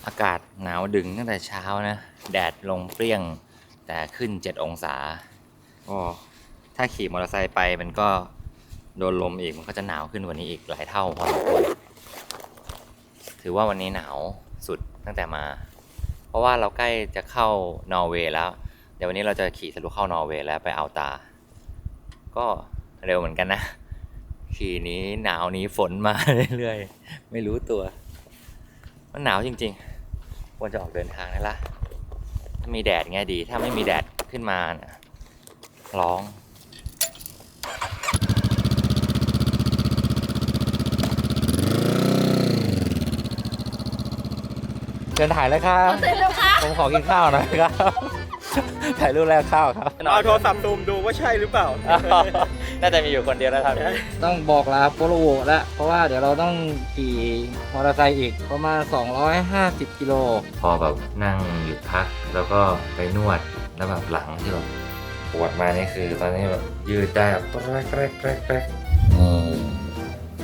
อากาศหนาวดึงตั้งแต่เช้านะแดดลงเปรี้ยงแต่ขึ้น7องศาก็ถ้าขี่มอเตอร์ไซค์ไปมันก็โดนลมอีกมันก็จะหนาวขึ้นกว่านี้อีกหลายเท่าพอสมควรถือว่าวันนี้หนาวสุดตั้งแต่มาเพราะว่าเราใกล้จะเข้านอร์เวย์แล้วเดี๋ยววันนี้เราจะขี่ทะลุเข้านอร์เวย์แล้วไปอัลตาก็เร็วเหมือนกันนะขี่นี้หนาวนี้ฝนมาเรื่อยๆไม่รู้ตัวมันหนาวจริงๆควรจะออกเดินทางได้ละถ้ามีแดดไงดีถ้าไม่มีแดดขึ้นมานะร้องเชิญถ่ายเลยครับผมขอกินข้าวหน่อยครับถ่ายรูปแรกข้าวครับเอาโทรศัพท์ซูมดูว่าใช่หรือเปล่า น่าจะมีอยู่คนเดียวแล้วครับต้องบอกลาโปโลโวแล้วเพราะว่าเดี๋ยวเราต้องขี่มอเตอร์ไซค์อีกประมาณ250กิโลพอแบบนั่งหยุดพักแล้วก็ไปนวดแล้วแบบหลังที่แบบปวดมานี่คือตอนนี้แบบยืดได้แบบแกรกแกรกแกรกแกรก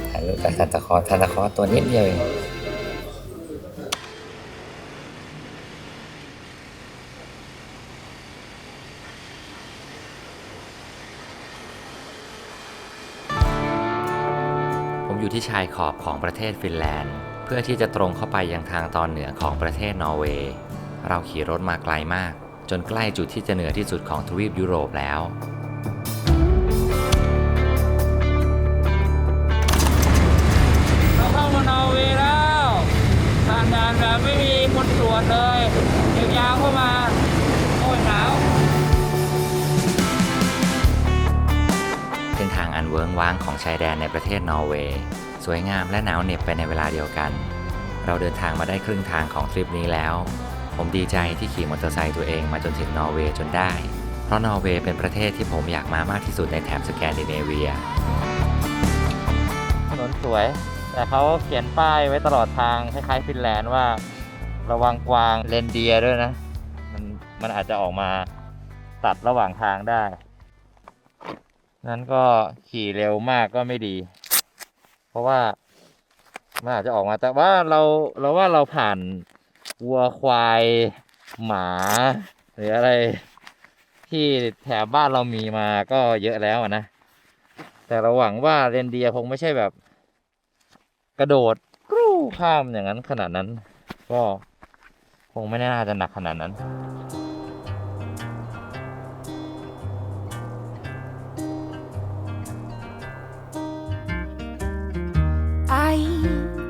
ถ่ายรูปกับซันตาคลอสตัวนิดเดียวเองอยู่ที่ชายขอบของประเทศฟินแลนด์เพื่อที่จะตรงเข้าไปยังทางตอนเหนือของประเทศนอร์เวย์เราขี่รถมาไกลมากจนใกล้จุดที่จะเหนือที่สุดของทวีปยุโรปแล้วเราเข้ามานอร์เวย์แล้วผ่านด่านแบบไม่มีคนตรวจเลยยาวๆเข้ามาโอ้ยหนาวเส้นทางอันเวิ้งว้างของชายแดนในประเทศนอร์เวย์สวยงามและหนาวเหน็บไปในเวลาเดียวกันเราเดินทางมาได้ครึ่งทางของทริปนี้แล้วผมดีใจที่ขี่มอเตอร์ไซค์ตัวเองมาจนถึงนอร์เวย์จนได้เพราะนอร์เวย์เป็นประเทศที่ผมอยากมามากที่สุดในแถบสแกนดิเนเวียถนนสวยแต่เขาเขียนป้ายไว้ตลอดทางคล้ายๆฟินแลนด์ว่าระวังกวางเรนเดียร์ด้วยนะมันอาจจะออกมาตัดระหว่างทางได้นั้นก็ขี่เร็วมากก็ไม่ดีเพราะว่ามันอาจจะออกมาแต่ว่าเราผ่านวัวควายหมาหรืออะไรที่แถบบ้านเรามีมาก็เยอะแล้วนะแต่เราหวังว่าเรนเดียร์คงไม่ใช่แบบกระโดดกรูข้ามอย่างนั้นขนาดนั้นก็คงไม่น่าจะหนักขนาดนั้นI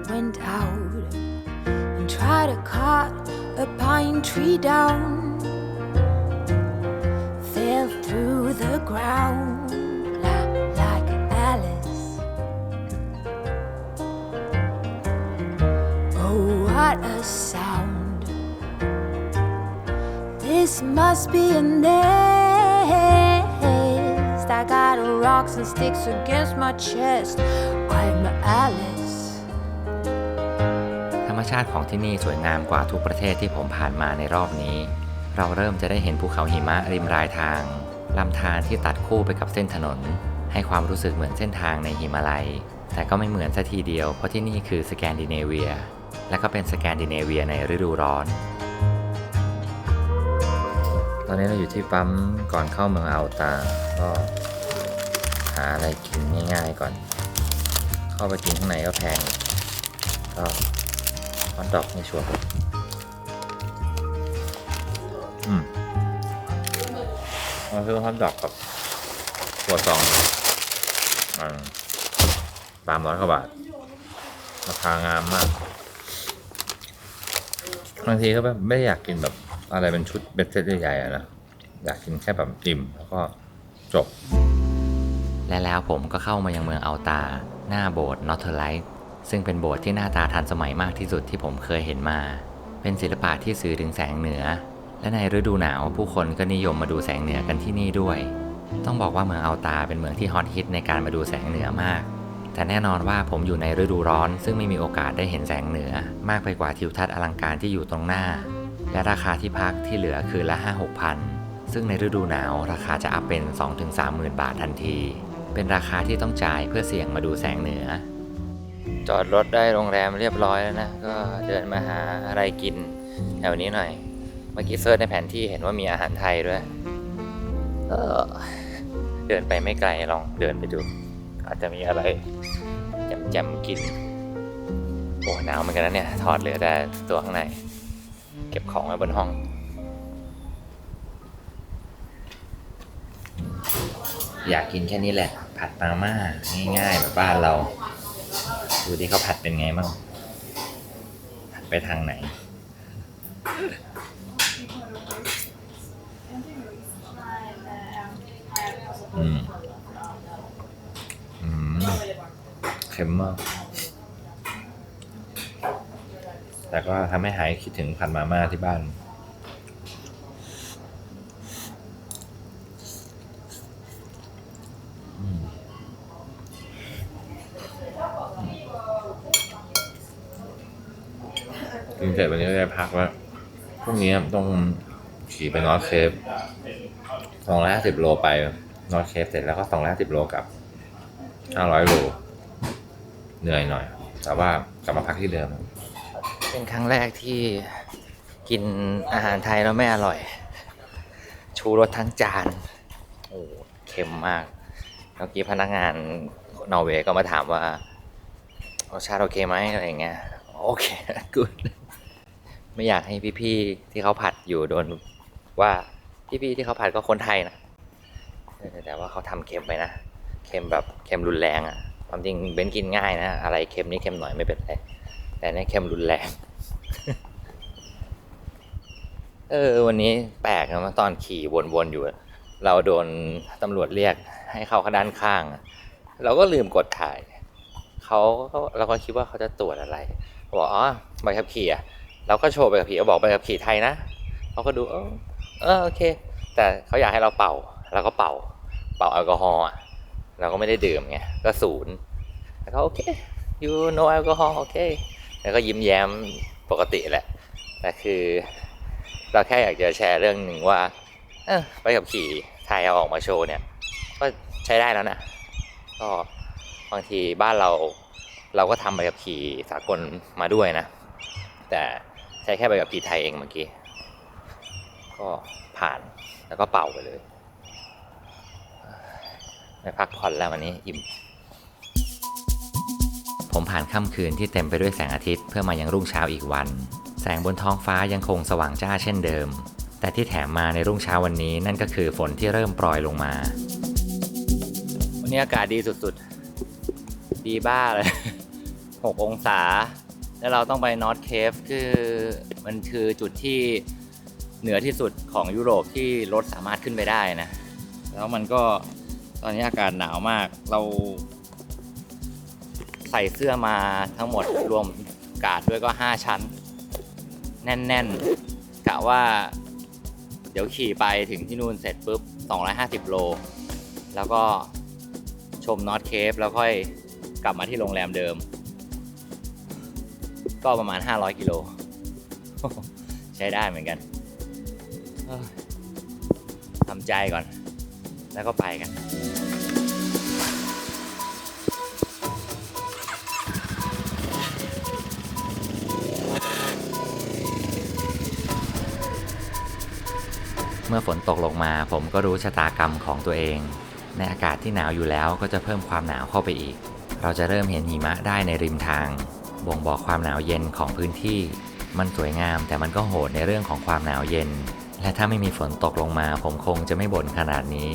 went out and tried to cut a pine tree down. Fell through the ground like Alice. Oh, what a sound. This must be a nest. I got rocks and sticks against my chest. I'm Alice.ธรรมชาติของที่นี่สวยงามกว่าทุกประเทศที่ผมผ่านมาในรอบนี้เราเริ่มจะได้เห็นภูเขาหิมะริมรายทางลำธารที่ตัดคู่ไปกับเส้นถนนให้ความรู้สึกเหมือนเส้นทางในหิมาลัยแต่ก็ไม่เหมือนซะทีเดียวเพราะที่นี่คือสแกนดิเนเวียและก็เป็นสแกนดิเนเวียในฤดูร้อนตอนนี้เราอยู่ที่ปั๊มก่อนเข้าเมืองอัลตาก็หาอะไรกินง่ายๆก่อนเข้าไปกินข้างในก็แพงก็ฮอทดอกไม่ชัวร์เราซื้อฮอทดอกกับตัวซอง300 กว่าบาทราคางามมากบางทีก็แบบไม่อยากกินแบบอะไรเป็นชุดเป็นเซตใหญ่ๆนะอยากกินแค่แบบอิ่มแล้วก็จบและแล้วผมก็เข้ามายังเมืองอัลตาหน้าโบสถ์นอร์เทอร์ไลท์ซึ่งเป็นโบสถ์ที่หน้าตาทันสมัยมากที่สุดที่ผมเคยเห็นมาเป็นศิลปะที่สื่อถึงแสงเหนือและในฤดูหนาวผู้คนก็นิยมมาดูแสงเหนือกันที่นี่ด้วยต้องบอกว่าเมืองอัลตาเป็นเมืองที่ฮอตฮิตในการมาดูแสงเหนือมากแต่แน่นอนว่าผมอยู่ในฤดูร้อนซึ่งไม่มีโอกาสได้เห็นแสงเหนือมากไปกว่าทิวทัศน์อลังการที่อยู่ตรงหน้าและราคาที่พักที่เหลือคืนละ 5-6 พันซึ่งในฤดูหนาวราคาจะอัพเป็น 2-3 หมื่นบาททันทีเป็นราคาที่ต้องจ่ายเพื่อเสี่ยงมาดูแสงเหนือ จอดรถได้โรงแรมเรียบร้อยแล้วนะ ก็เดินมาหาอะไรกินแถวนี้หน่อย เมื่อกี้เซิร์ชในแผนที่เห็นว่ามีอาหารไทยด้วยเดินไปไม่ไกลลองเดินไปดู อาจจะมีอะไรแจ่มๆกิน โอ้หนาวเหมือนกันนะเนี่ย ถอดเหลือแต่ตัวข้างใน เก็บของไว้บนห้อง อยากกินแค่นี้แหละ ผัดมาม่าง่ายๆแบบบ้านเรา ดูที่เขาผัดเป็นไงบ้างผัดไปทางไหน อืมเค็มมาก แต่ก็ทำให้หายคิดถึงผัดมาม่าที่บ้าน กินเสร็จวันนี้ก็ได้พักแล้วพรุ่งนี้ต้องขี่ไปนอร์ทเคฟ250 โลไปนอร์ทเคฟเสร็จแล้วก็250 โลกลับ500 โลเหนื่อยหน่อย แต่ว่ากลับมาพักที่เดิมเป็นครั้งแรกที่กินอาหารไทยแล้วไม่อร่อย ชูรสทั้งจานโอ้เค็มมากเมื่อกี้พนักงานนอร์เวย์ก็มาถามว่ารสชาติโอเคไหมอะไรอย่างเงี้ยโอเค กูดไม่อยากให้พี่ๆที่เขาผัดอยู่โดนว่าพี่ๆที่เขาผัดก็คนไทยนะแต่ว่าเขาทำเค็มไปนะเค็มแบบเค็มรุนแรงอ่ะความจริงเบนกินง่ายนะอะไรเค็มนี่เค็มหน่อยไม่เป็นไรแต่นี่เค็มรุนแรง วันนี้แปลกนะตอนขี่วนๆอยู่เราโดนตำรวจเรียกให้เข้าด้านข้างเราก็ลืมกดถ่ายเราก็คิดว่าเขาจะตรวจอะไรบอกอ๋อใบขับขี่อ่ะเราก็โชว์ใบขับขี่เขาบอกใบขับขี่ไทยนะเขาก็ดูโอเคแต่เขาอยากให้เราเป่าเราก็เป่าแอลกอฮอล์เราก็ไม่ได้ดื่มไงก็0แล้วก็โอเค you no alcohol โอเคแล้วก็ยิ้มแย้มปกติแหละแต่คือเราแค่อยากจะแชร์เรื่องหนึ่งว่าใบขับขี่ไทยเอาออกมาโชว์เนี่ยก็ใช้ได้แล้วนะก็บางทีบ้านเราก็ทำใบขับขี่สากลมาด้วยนะแต่ใช้แค่ใบขับขี่ไทยเองเมื่อกี้ก็ผ่านแล้วก็เป่าไปเลยไปพักผ่อนแล้ววันนี้อิ่มผมผ่านค่ำคืนที่เต็มไปด้วยแสงอาทิตย์เพื่อมายังรุ่งเช้าอีกวันแสงบนท้องฟ้ายังคงสว่างจ้าเช่นเดิมแต่ที่แถมมาในรุ่งเช้าวันนี้นั่นก็คือฝนที่เริ่มโปรยลงมาวันนี้อากาศดีสุดๆดีบ้าเลย 6 องศาแล้วเราต้องไปนอร์ทเคฟมันคือจุดที่เหนือที่สุดของยุโรปที่รถสามารถขึ้นไปได้นะแล้วมันก็ตอนนี้อากาศหนาวมากเราใส่เสื้อมาทั้งหมดรวมกาดด้วยก็5 ชั้นแน่นๆกะว่าเดี๋ยวขี่ไปถึงที่นู่นเสร็จปุ๊บ250 โลแล้วก็ชมนอร์ทเคฟแล้วค่อยกลับมาที่โรงแรมเดิมก็ประมาณ500 กิโล ใช้ได้เหมือนกันทำใจก่อนแล้วก็ไปกันเมื่อฝนตกลงมาผมก็รู้ชะตากรรมของตัวเองในอากาศที่หนาวอยู่แล้วก็จะเพิ่มความหนาวเข้าไปอีกเราจะเริ่มเห็นหิมะได้ในริมทางบ่งบอกความหนาวเย็นของพื้นที่มันสวยงามแต่มันก็โหดในเรื่องของความหนาวเย็นและถ้าไม่มีฝนตกลงมาผมคงจะไม่บ่นขนาดนี้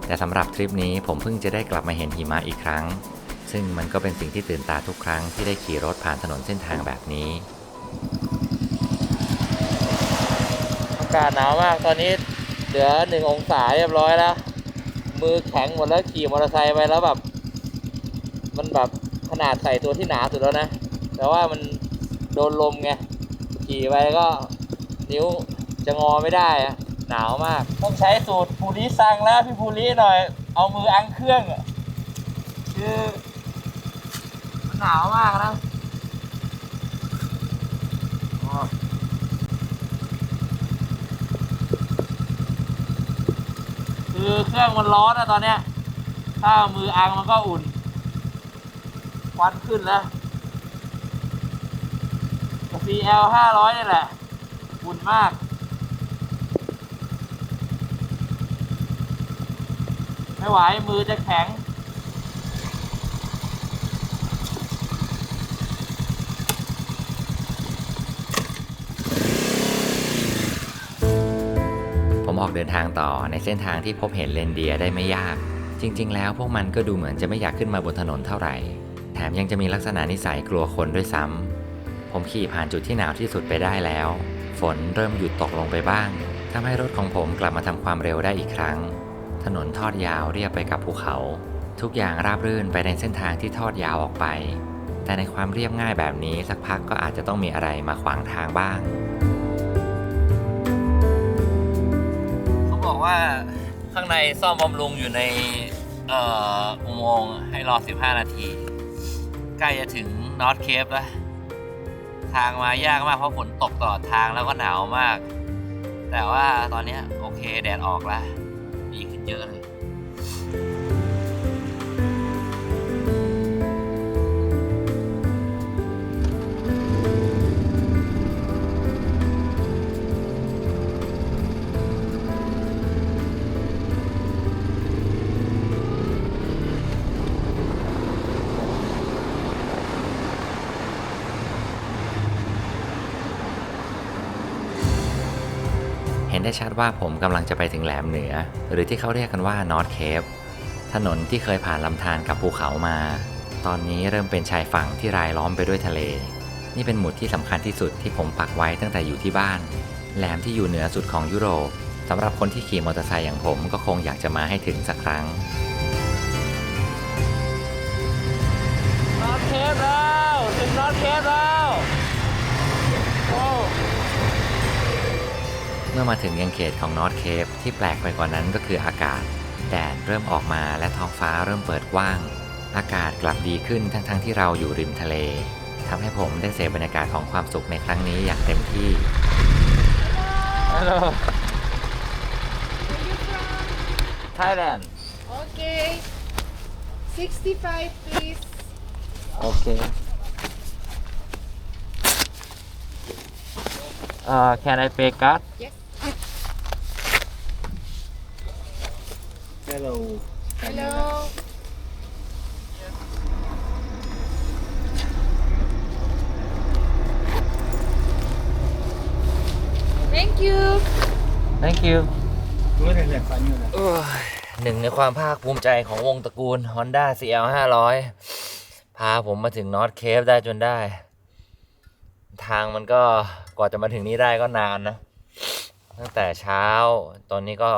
แต่สำหรับทริปนี้ผมเพิ่งจะได้กลับมาเห็นหิมะอีกครั้งซึ่งมันก็เป็นสิ่งที่ตื่นตาทุกครั้งที่ได้ขี่รถผ่านถนนเส้นทางแบบนี้อากาศหนาวมากตอนนี้เหลือ1 องศาเรียบร้อยแล้วมือแข็งหมดแล้วขี่มอเตอร์ไซค์ไปแล้วแบบมันแบบขนาดใส่ตัวที่หนาสุดแล้วนะแต่ว่ามันโดนลมไงขี่ไปก็นิ้วจะงอไม่ได้อะหนาวมากต้องใช้สูตรภูริซังแล้วพี่ภูริหน่อยเอามืออังเครื่องคือมันหนาวมากนะคือเครื่องมันร้อนนะตอนเนี้ยถ้ามืออังมันก็อุ่นควันขึ้นแล้ว CL 500นี่แหละอุ่นมากไม่ไหวมือจะแข็ง ผมออกเดินทางต่อในเส้นทางที่พบเห็นเรนเดียร์ได้ไม่ยาก จริงๆ แล้วพวกมันก็ดูเหมือนจะไม่อยากขึ้นมาบนถนนเท่าไหร่ แถมยังจะมีลักษณะนิสัยกลัวคนด้วยซ้ำ ผมขี่ผ่านจุดที่หนาวที่สุดไปได้แล้ว ฝนเริ่มหยุดตกลงไปบ้างทำให้รถของผมกลับมาทำความเร็วได้อีกครั้ง ถนนทอดยาวเรียบไปกับภูเขา ทุกอย่างราบรื่นไปในเส้นทางที่ทอดยาวออกไป แต่ในความเรียบง่ายแบบนี้สักพักก็อาจจะต้องมีอะไรมาขวางทางบ้างเขาบอกว่าข้างในซ่อมบำรุงอยู่ในอุโมงค์ให้รอ15 นาที ใกล้จะถึงนอร์ทเคปแล้วทางมายากมากเพราะฝนตกตลอดทางแล้วก็หนาวมาก แต่ว่าตอนนี้โอเคแดดออกแล้วดีขึ้นเยอะเลยเห็นได้ชัดว่าผมกำลังจะไปถึงแหลมเหนือหรือที่เขาเรียกกันว่านอร์ทเคปถนนที่เคยผ่านลำธารกับภูเขามาตอนนี้เริ่มเป็นชายฝั่งที่รายล้อมไปด้วยทะเลนี่เป็นหมุดที่สำคัญที่สุดที่ผมปักไว้ตั้งแต่อยู่ที่บ้านแหลมที่อยู่เหนือสุดของยุโรปสำหรับคนที่ขี่มอเตอร์ไซค์อย่างผมก็คงอยากจะมาให้ถึงสักครั้งนอร์ทเคปแล้วถึงนอร์ทเคปแล้วโอ้เมื่อมาถึงยังเขตของนอร์ทเคปที่แปลกไปกว่านั้นก็คืออากาศแดดเริ่มออกมาและท้องฟ้าเริ่มเปิดกว้างอากาศกลับดีขึ้นทั้งที่เราอยู่ริมทะเลทำให้ผมได้เสพบรรยากาศของความสุขในครั้งนี้อย่างเต็มที่ Hello Thailand Okay. 65, please. Okay Can I pay card Yes. Hello. Hello. Thank you. Thank you Good and fun you หนึ่งในความภาคภูมิใจของวงตระกูล Honda CL 500พาผมมาถึงนอร์ทเคปได้จนได้ทางมันก็กว่าจะมาถึงนี้ได้ก็นานนะตั้งแต่เช้าตอนนี้ก็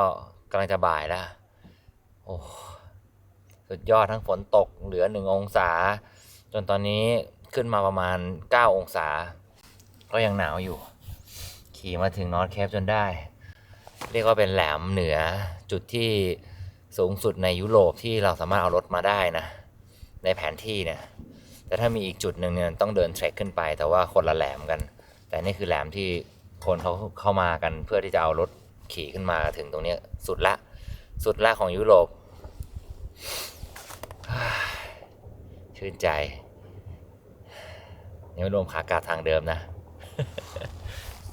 กำลังจะบ่ายแล้วโอ้สุดยอดทั้งฝนตกเหลือ1 องศาจนตอนนี้ขึ้นมาประมาณ9 องศาก็ยังหนาวอยู่ขี่มาถึงนอร์ทเคปจนได้เรียกว่าเป็นแหลมเหนือจุดที่สูงสุดในยุโรปที่เราสามารถเอารถมาได้นะในแผนที่เนี่ยแต่ถ้ามีอีกจุดหนึ่งเนี่ยต้องเดินเทรคขึ้นไปแต่ว่าคนละแหลมกันแต่นี่คือแหลมที่คนเขาเข้ามากันเพื่อที่จะเอารถขี่ขึ้นมาถึงตรงนี้สุดละของยุโรปชื่นใจยังไม่รวมขากลับทางเดิมนะ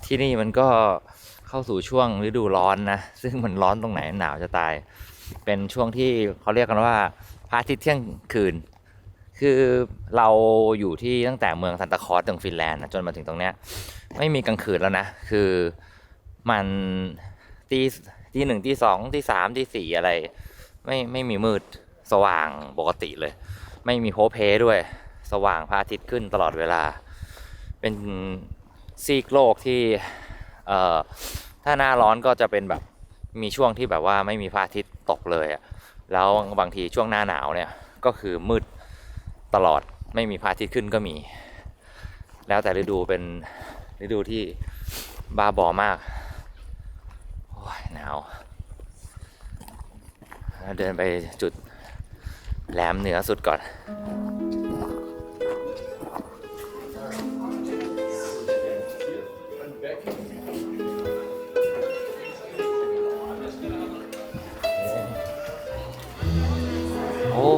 ที่นี่มันก็เข้าสู่ช่วงฤดูร้อนนะซึ่งมันร้อนตรงไหนหนาวจะตายเป็นช่วงที่เขาเรียกกันว่าพระอาทิตย์เที่ยงคืนคือเราอยู่ที่ตั้งแต่เมืองซันตาคลอสถึงฟินแลนด์นะจนมาถึงตรงเนี้ยไม่มีกลางคืนแล้วนะคือมันตี 1 ตี 2 ตี 3 ตี 4อะไรไม่มีมืดสว่างปกติเลยไม่มีโพเพด้วยสว่างพระอาทิตย์ขึ้นตลอดเวลาเป็นซีกโลกที่ถ้าหน้าร้อนก็จะเป็นแบบมีช่วงที่แบบว่าไม่มีพระอาทิตย์ตกเลยอ่ะแล้วบางทีช่วงหน้าหนาวเนี่ยก็คือมืดตลอดไม่มีพระอาทิตย์ขึ้นก็มีแล้วแต่ฤดูเป็นฤดูที่บ้าบอมากโอ้ยหนาวแล้วเดินไปจุดแหลมเหนือสุดก่อน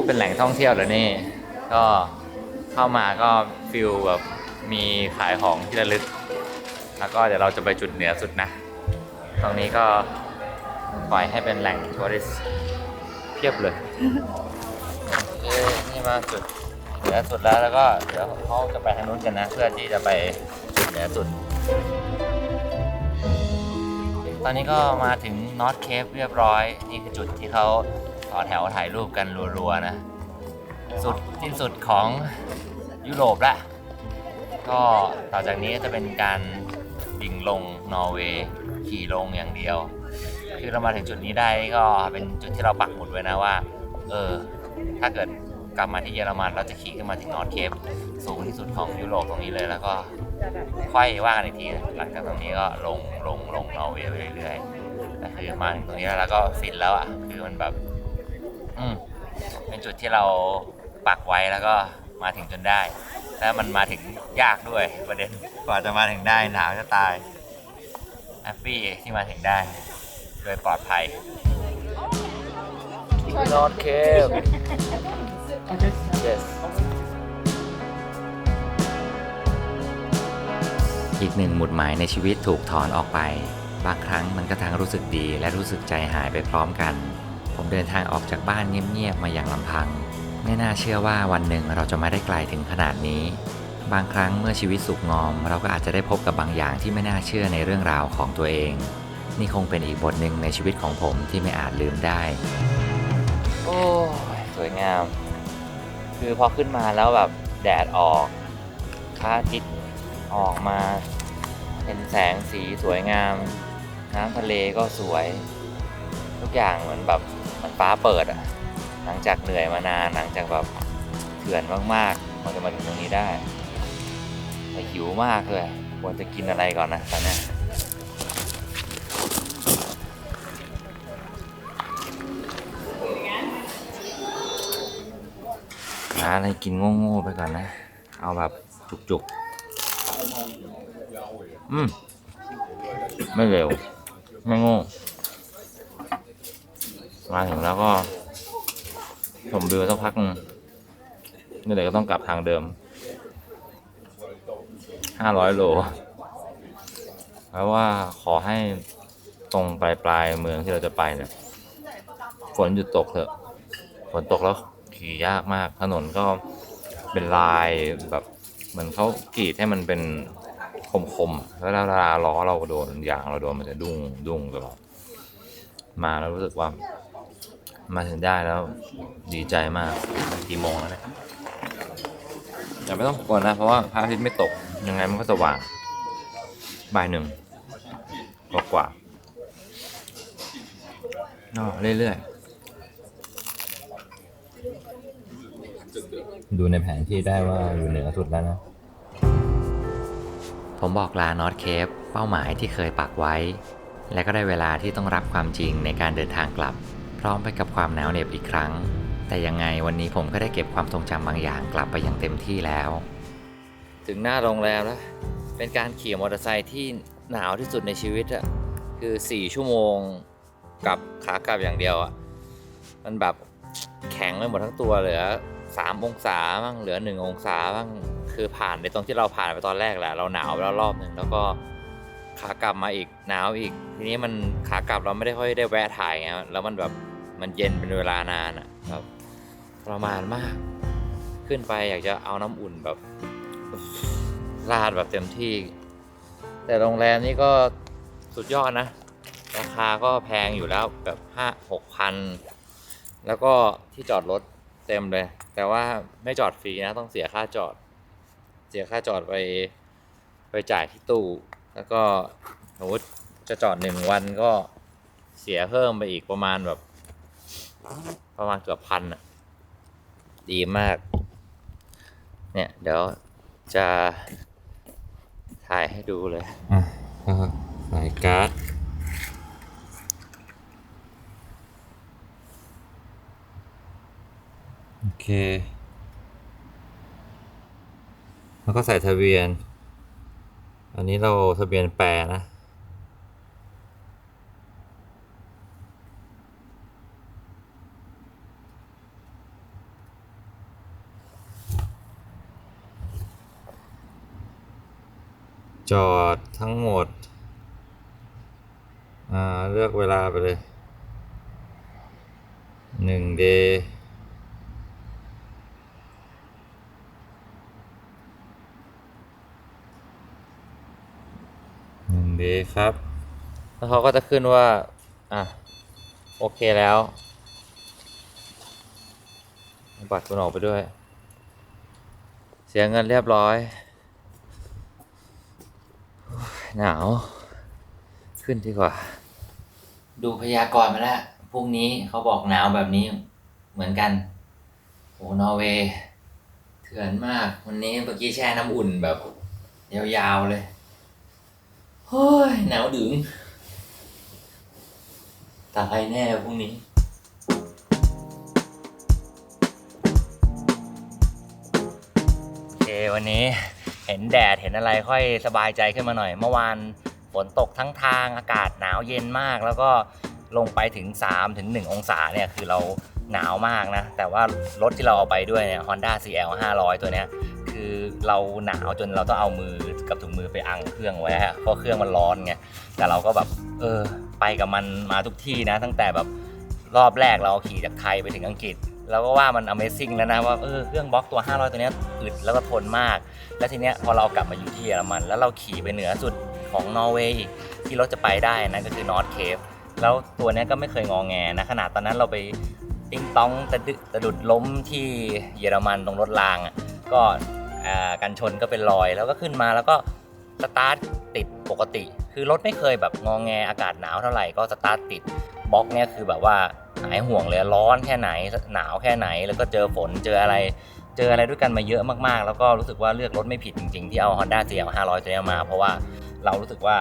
เป็นแหล่งท่องเที่ยวเลยนี่ก็เข้ามาก็ฟิลแบบ มีขายของที่ระลึก แล้วก็เดี๋ยวเราจะไปจุดเหนือสุดนะ ตรงนี้ก็ปล่อยให้เป็นแหล่งทัวริสต์เพียบเลย นี่มาจุดเหนือสุดแล้วก็เดี๋ยวเขาจะไปทางนู้นกันนะ เพื่อที่จะไปจุดเหนือสุด ตอนนี้ก็มาถึงนอร์ทเคปเรียบร้อย นี่คือจุดที่เขาต่อแถวถ่ายรูปกันรัวๆนะ สุดที่สุดของยุโรปละ ก็ต่อจากนี้จะเป็นการดิ่งลงนอร์เวย์ขี่ลงอย่างเดียว คือเรามาถึงจุดนี้ได้ก็เป็นจุดที่เราปักหมุดไว้นะว่าถ้าเกิดกลับมาที่เยอรมันเราจะขี่ขึ้นมาถึงนอร์ทเคปสูงที่สุดของยุโรปตรงนี้เลยแล้วก็ค่อยว่ากันอีกทีหลังจากตรงนี้ก็ลงนอร์เวย์ไปเรื่อยๆแต่คือมาถึงตรงนี้แล้วก็ฟินแล้วอ่ะคือมันแบบเป็นจุดที่เราปักไว้แล้วก็มาถึงจนได้แล้วมันมาถึงยากด้วยประเด็นกว่าจะมาถึงได้หนาวจะตายแฮปปี้ที่มาถึงได้โดยปลอดภัยนอร์ทเคป yes อีกหนึ่งหมุดหมายในชีวิตถูกถอนออกไปบางครั้งมันก็ทั้งรู้สึกดีและรู้สึกใจหายไปพร้อมกันผมเดินทางออกจากบ้านเงียบๆมาอย่างลำพังไม่น่าเชื่อว่าวันหนึ่งเราจะมาได้ไกลถึงขนาดนี้บางครั้งเมื่อชีวิตสุขงอมเราก็อาจจะได้พบกับบางอย่างที่ไม่น่าเชื่อในเรื่องราวของตัวเองนี่คงเป็นอีกบทหนึ่งในชีวิตของผมที่ไม่อาจลืมได้โอ้สวยงามคือพอขึ้นมาแล้วแบบแดดออกพระอาทิตย์ออกมาเป็นแสงสีสวยงามน้ำทะเลก็สวยทุกอย่างเหมือนแบบมันฟ้าเปิดอ่ะหลังจากเหนื่อยมานานหลังจากแบบเถื่อนมากๆมันจะมาถึงตรงนี้ได้แต่หิวมากเลยควรจะกินอะไรก่อนนะตอนนี้หาอะไรกินโง่ๆไปก่อนนะเอาแบบจุกๆไม่เร็วไม่โง่มาถึงแล้วก็ชมวิวสักพักนึงนี่เดี๋ยวก็ต้องกลับทางเดิม500 โลเพราะว่าขอให้ตรงปลายเมืองที่เราจะไปเนี่ยฝนหยุดตกเถอะฝนตกแล้วขี่ยากมากถนนก็เป็นลายแบบเหมือนเขากรีดให้มันเป็นคมๆแล้วเวลาล้อเราโดนยางเราโดนมันจะดุ้งตลอดมาแล้วรู้สึกว่ามาถึงได้แล้วดีใจมากกี่โมงแล้วเนี่ยแต่ไม่ต้องกลัวนะเพราะว่าพระอาทิตย์ไม่ตกยังไงมันก็สว่างบ่าย 1กว่าเรื่อยๆดูในแผนที่ได้ว่าอยู่เหนือสุดแล้วนะผมบอกลานอร์ทเคปเป้าหมายที่เคยปักไว้และก็ได้เวลาที่ต้องรับความจริงในการเดินทางกลับพร้อมไปกับความหนาวเหน็บอีกครั้งแต่ยังไงวันนี้ผมก็ได้เก็บความทรงจำบางอย่างกลับไปอย่างเต็มที่แล้วถึงหน้าโรงแรมแล้วเป็นการขี่มอเตอร์ไซค์ที่หนาวที่สุดในชีวิตอะคือ4 ชั่วโมงกับขากลับอย่างเดียวอะมันแบบแข็งไปหมดทั้งตัวเหลือ3 องศาบ้างเหลือ1 องศาบ้างคือผ่านในตรงที่เราผ่านไปตอนแรกแหละเราหนาวไปแล้วรอบนึงแล้วก็ขากลับมาอีกหนาวอีกทีนี้มันขากลับเราไม่ได้ค่อยได้แวะถ่ายไงแล้วมันแบบมันเย็นเป็นเวลานานอ่ะแบบประมาณมากขึ้นไปอยากจะเอาน้ำอุ่นแบบราดแบบเต็มที่แต่โรงแรมนี่ก็สุดยอดนะราคาก็แพงอยู่แล้วแบบ5-6 พันแล้วก็ที่จอดรถเต็มเลยแต่ว่าไม่จอดฟรีนะต้องเสียค่าจอดไปจ่ายที่ตู้แล้วก็สมมติจะจอด1 วันก็เสียเพิ่มไปอีกประมาณเกือบ1,000อ่ะดีมากเนี่ยเดี๋ยวจะถ่ายให้ดูเลยก็ใส่การ์ดโอเคแล้วก็ใส่ทะเบียนอันนี้เราทะเบียนแปรนะ จอดทั้งหมดเลือกเวลาไปเลย1 day 1 day ครับ แล้วเขาก็จะขึ้นว่าโอเคแล้วเอาบัตรคุณออกไปด้วย เสียเงินเรียบร้อย หนาว ขึ้นดีกว่า ดูพยากรณ์มาแล้วพรุ่งนี้เขาบอกหนาวแบบนี้เหมือนกันโอ้นอร์เวย์เถื่อนมากวันนี้เมื่อกี้แช่น้ำอุ่นแบบยาวๆเลยเฮ้ยหนาวดึงตายแน่พรุ่งนี้โอเควันนี้เห็นแดดเห็นอะไรค่อยสบายใจขึ้นมาหน่อยเมื่อวานฝนตกทั้งทางอากาศหนาวเย็นมากแล้วก็ลงไปถึง3-1 องศาเนี่ยคือเราหนาวมากนะแต่ว่ารถที่เราเอาไปด้วยเนี่ย Honda CL 500 ตัวเนี้ยคือเราหนาวจนเราต้องเอามือกับถุงมือไปอังเครื่องไว้เพราะเครื่องมันร้อนไงแต่เราก็แบบไปกับมันมาทุกที่นะตั้งแต่แบบรอบแรกเราขี่จากไทยไปถึงอังกฤษเราก็ว่ามัน Amazing แล้วนะว่าเครื่องบล็อกตัว500ตัวเนี้ยอึดแล้วก็ทนมากแล้วทีเนี้ยพอเรากลับมาอยู่ที่เยอรมันแล้วเราขี่ไปเหนือสุดของนอร์เวย์ที่รถจะไปได้นั่นก็คือนอร์ทเคปแล้วตัวนี้ก็ไม่เคยงอแงนะขนาดตอนนั้นเราไปติ้งต้องตะดุดล้มที่เยอรมันตรงรถรางก็กันชนก็เป็นรอยแล้วก็ขึ้นมาแล้วก็สตาร์ทติดปกติคือรถไม่เคยแบบงอแงอากาศหนาวเท่าไหร่ก็สตาร์ทติดบล็อกเนี่ยคือแบบว่าหายห่วงเลยร้อนแค่ไหนหนาวแค่ไหนแล้วก็เจอฝนเจออะไรด้วยกันมาเยอะมากๆแล้วก็รู้สึกว่าเลือกรถไม่ผิดจริงๆที่เอา Honda CL 500 ตัวนี้มาเพราะว่าเรารู้สึกว่า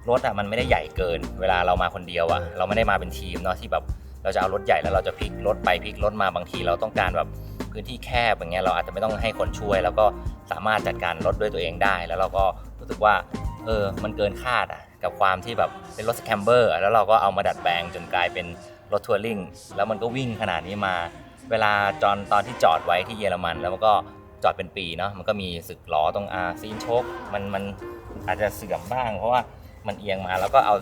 รถมันไม่ได้ใหญ่เกินเวลาเรามาคนเดียวเราไม่ได้มาเป็นทีมเนาะที่แบบเราจะเอารถใหญ่แล้วเราจะพลิกรถไปพลิกรถมาบางทีเราต้องการแบบพื้นที่แคบอย่างเงี้ยเราอาจจะไม่ต้องให้คนช่วยแล้วก็สามารถจัดการรถด้วยตัวเองได้แล้วเราก็รู้สึกว่ามันเกินคาดกับความที่แบบเป็นรถสแคมเบอร์แล้วเราก็เอามาดัดแปลงจนกลายเป็นรถทัวริงแล้วมันก็วิ่งขนาดนี้มาเวลาตอนที่จอดไว้ที่เยอรมันแล้วมันก็จอดเป็นปีเนาะมันก็มีสึกล้อตรงซีนโชคมันอาจจะเสื่อมบ้างเพราะว่ามันเอียงมาแล้วก็เอา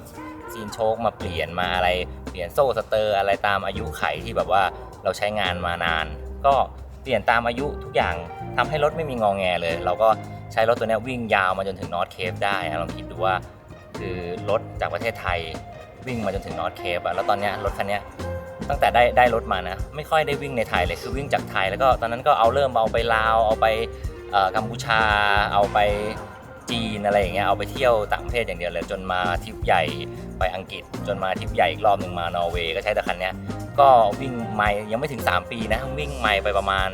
ซีนโชคมาเปลี่ยนมาอะไรเปลี่ยนโซ่สเตอร์อะไรตามอายุไขที่แบบว่าเราใช้งานมานานก็เปลี่ยนตามอายุทุกอย่างทำให้รถไม่มีงอแงเลยเราก็ใช้รถตัวนี้วิ่งยาวมาจนถึงนอร์ทเคปได้ลองคิดดูว่าคือรถจากประเทศไทยวิ่งมาจนถึงนอร์ทเคปแล้วตอนนี้รถคันนี้ตั้งแต่ได้รถมานะไม่ค่อยได้วิ่งในไทยเลยคือวิ่งจากไทยแล้วก็ตอนนั้นก็เริ่มเอาไปลาวเอาไปกัมพูชาเอาไปจีนอะไรอย่างเงี้ยเอาไปเที่ยวต่างประเทศอย่างเดียวเลยจนมาทริปใหญ่ไปอังกฤษจนมาทริปใหญ่อีกรอบหนึ่งมานอร์เวย์ก็ใช้แต่คันนี้ก็วิ่งไมล์ยังไม่ถึง3 ปีนะวิ่งไมล์ไปประมาณ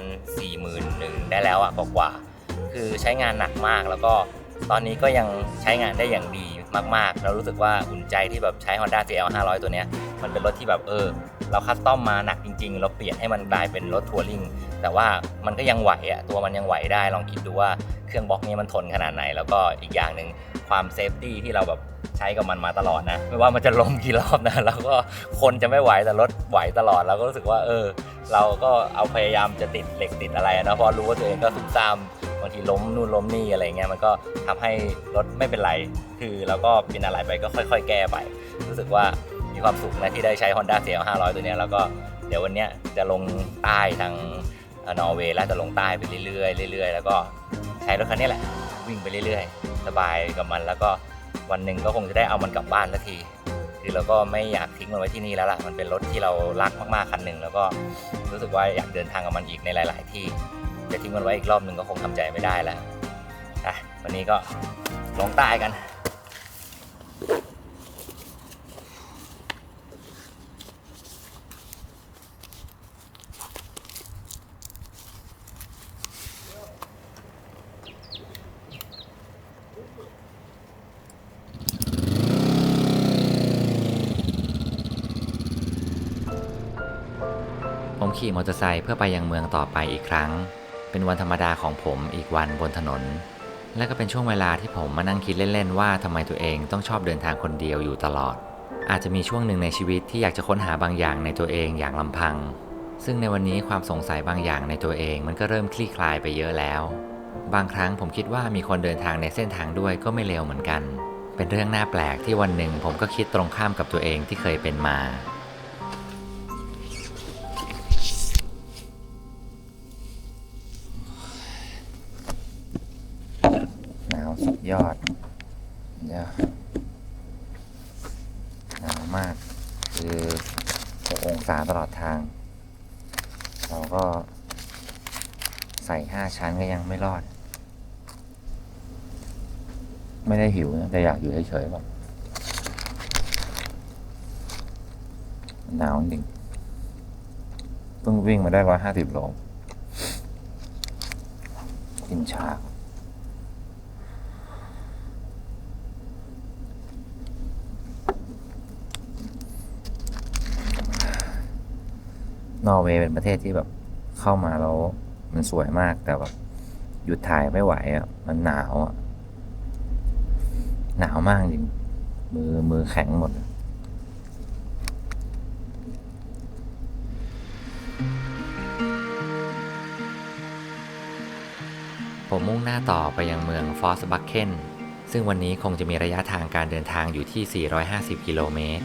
41,000 ได้แล้วกว่าคือใช้งานหนักมากแล้วก็ตอนนี้ก็ยังใช้งานได้อย่างดีมากๆเรารู้สึกว่าอุ่นใจที่แบบใช้ Honda CL 500 ตัวเนี้ยมันเป็นรถที่แบบเราคัสตอมมาหนักจริงๆเราเปลี่ยนให้มันกลายเป็นรถทัวริงแต่ว่ามันก็ยังไหวตัวมันยังไหวได้ลองคิดดูว่าเครื่องบล็อกนี้มันทนขนาดไหนแล้วก็อีกอย่างหนึ่งความเซฟตี้ที่เราแบบใช้กับมันมาตลอดนะไม่ว่ามันจะล้มกี่รอบนะแล้วก็คนจะไม่ไหวแต่รถไหวตลอดเราก็รู้สึกว่าเราก็เอาพยายามจะติดเหล็กติดอะไรนะเพราะรู้ว่าตัวเองก็ซุ่มซ่ามบางทีล้มนู่นล้มนี่อะไรเงี้ยมันก็ทำให้รถไม่เป็นไรคือเราก็เป็นอะไรไปก็ค่อยๆแก้ไปรู้สึกว่ามีความสุขนะที่ได้ใช้ Honda CL 500 ตัวนี้แล้วก็เดี๋ยววันนี้จะลงใต้ทางนอร์เวย์แล้วจะลงใต้ไปเรื่อยๆแล้วก็ใช้รถคันนี้แหละวิ่งไปเรื่อยๆสบายกับมันแล้วก็วันหนึ่งก็คงจะได้เอามันกลับบ้านสักทีคือเราก็ไม่อยากทิ้งมันไว้ที่นี่แล้วล่ะมันเป็นรถที่เรารักมากๆคันหนึ่งแล้วก็รู้สึกว่าอยากเดินทางกับมันอีกในหลายๆที่จะทิ้งมันไว้อีกรอบหนึ่งก็คงทำใจไม่ได้แล้ววันนี้ก็ลงใต้กันผมขี่มอเตอร์ไซค์เพื่อไปยังเมืองต่อไปอีกครั้งเป็นวันธรรมดาของผมอีกวันบนถนนและก็เป็นช่วงเวลาที่ผมมานั่งคิดเล่นๆว่าทำไมตัวเองต้องชอบเดินทางคนเดียวอยู่ตลอดอาจจะมีช่วงหนึ่งในชีวิตที่อยากจะค้นหาบางอย่างในตัวเองอย่างลำพังซึ่งในวันนี้ความสงสัยบางอย่างในตัวเองมันก็เริ่มคลี่คลายไปเยอะแล้ว บางครั้งผมคิดว่ามีคนเดินทางในเส้นทางด้วยก็ไม่เลวเหมือนกัน เป็นเรื่องน่าแปลกที่วันหนึ่งผมก็คิดตรงข้ามกับตัวเองที่เคยเป็นมาหนาวสุดยอดหนาวมากคือ6 องศาตลอดทาง เราก็ใส่5 ชั้นก็ยังไม่รอด ไม่ได้หิวนะแต่อยากอยู่เฉยๆแบบหนาวจริงเพิ่งวิ่งมาได้150 โลกินชานอร์เวย์เป็นประเทศที่แบบเข้ามาแล้วมันสวยมากแต่แบบหยุดถ่ายไม่ไหวอ่ะมันหนาวอ่ะหนาวมากจริงมือแข็งหมดผมมุ่งหน้าต่อไปยังเมืองฟอสบัคเคนซึ่งวันนี้คงจะมีระยะทางการเดินทางอยู่ที่ 450 กิโลเมตร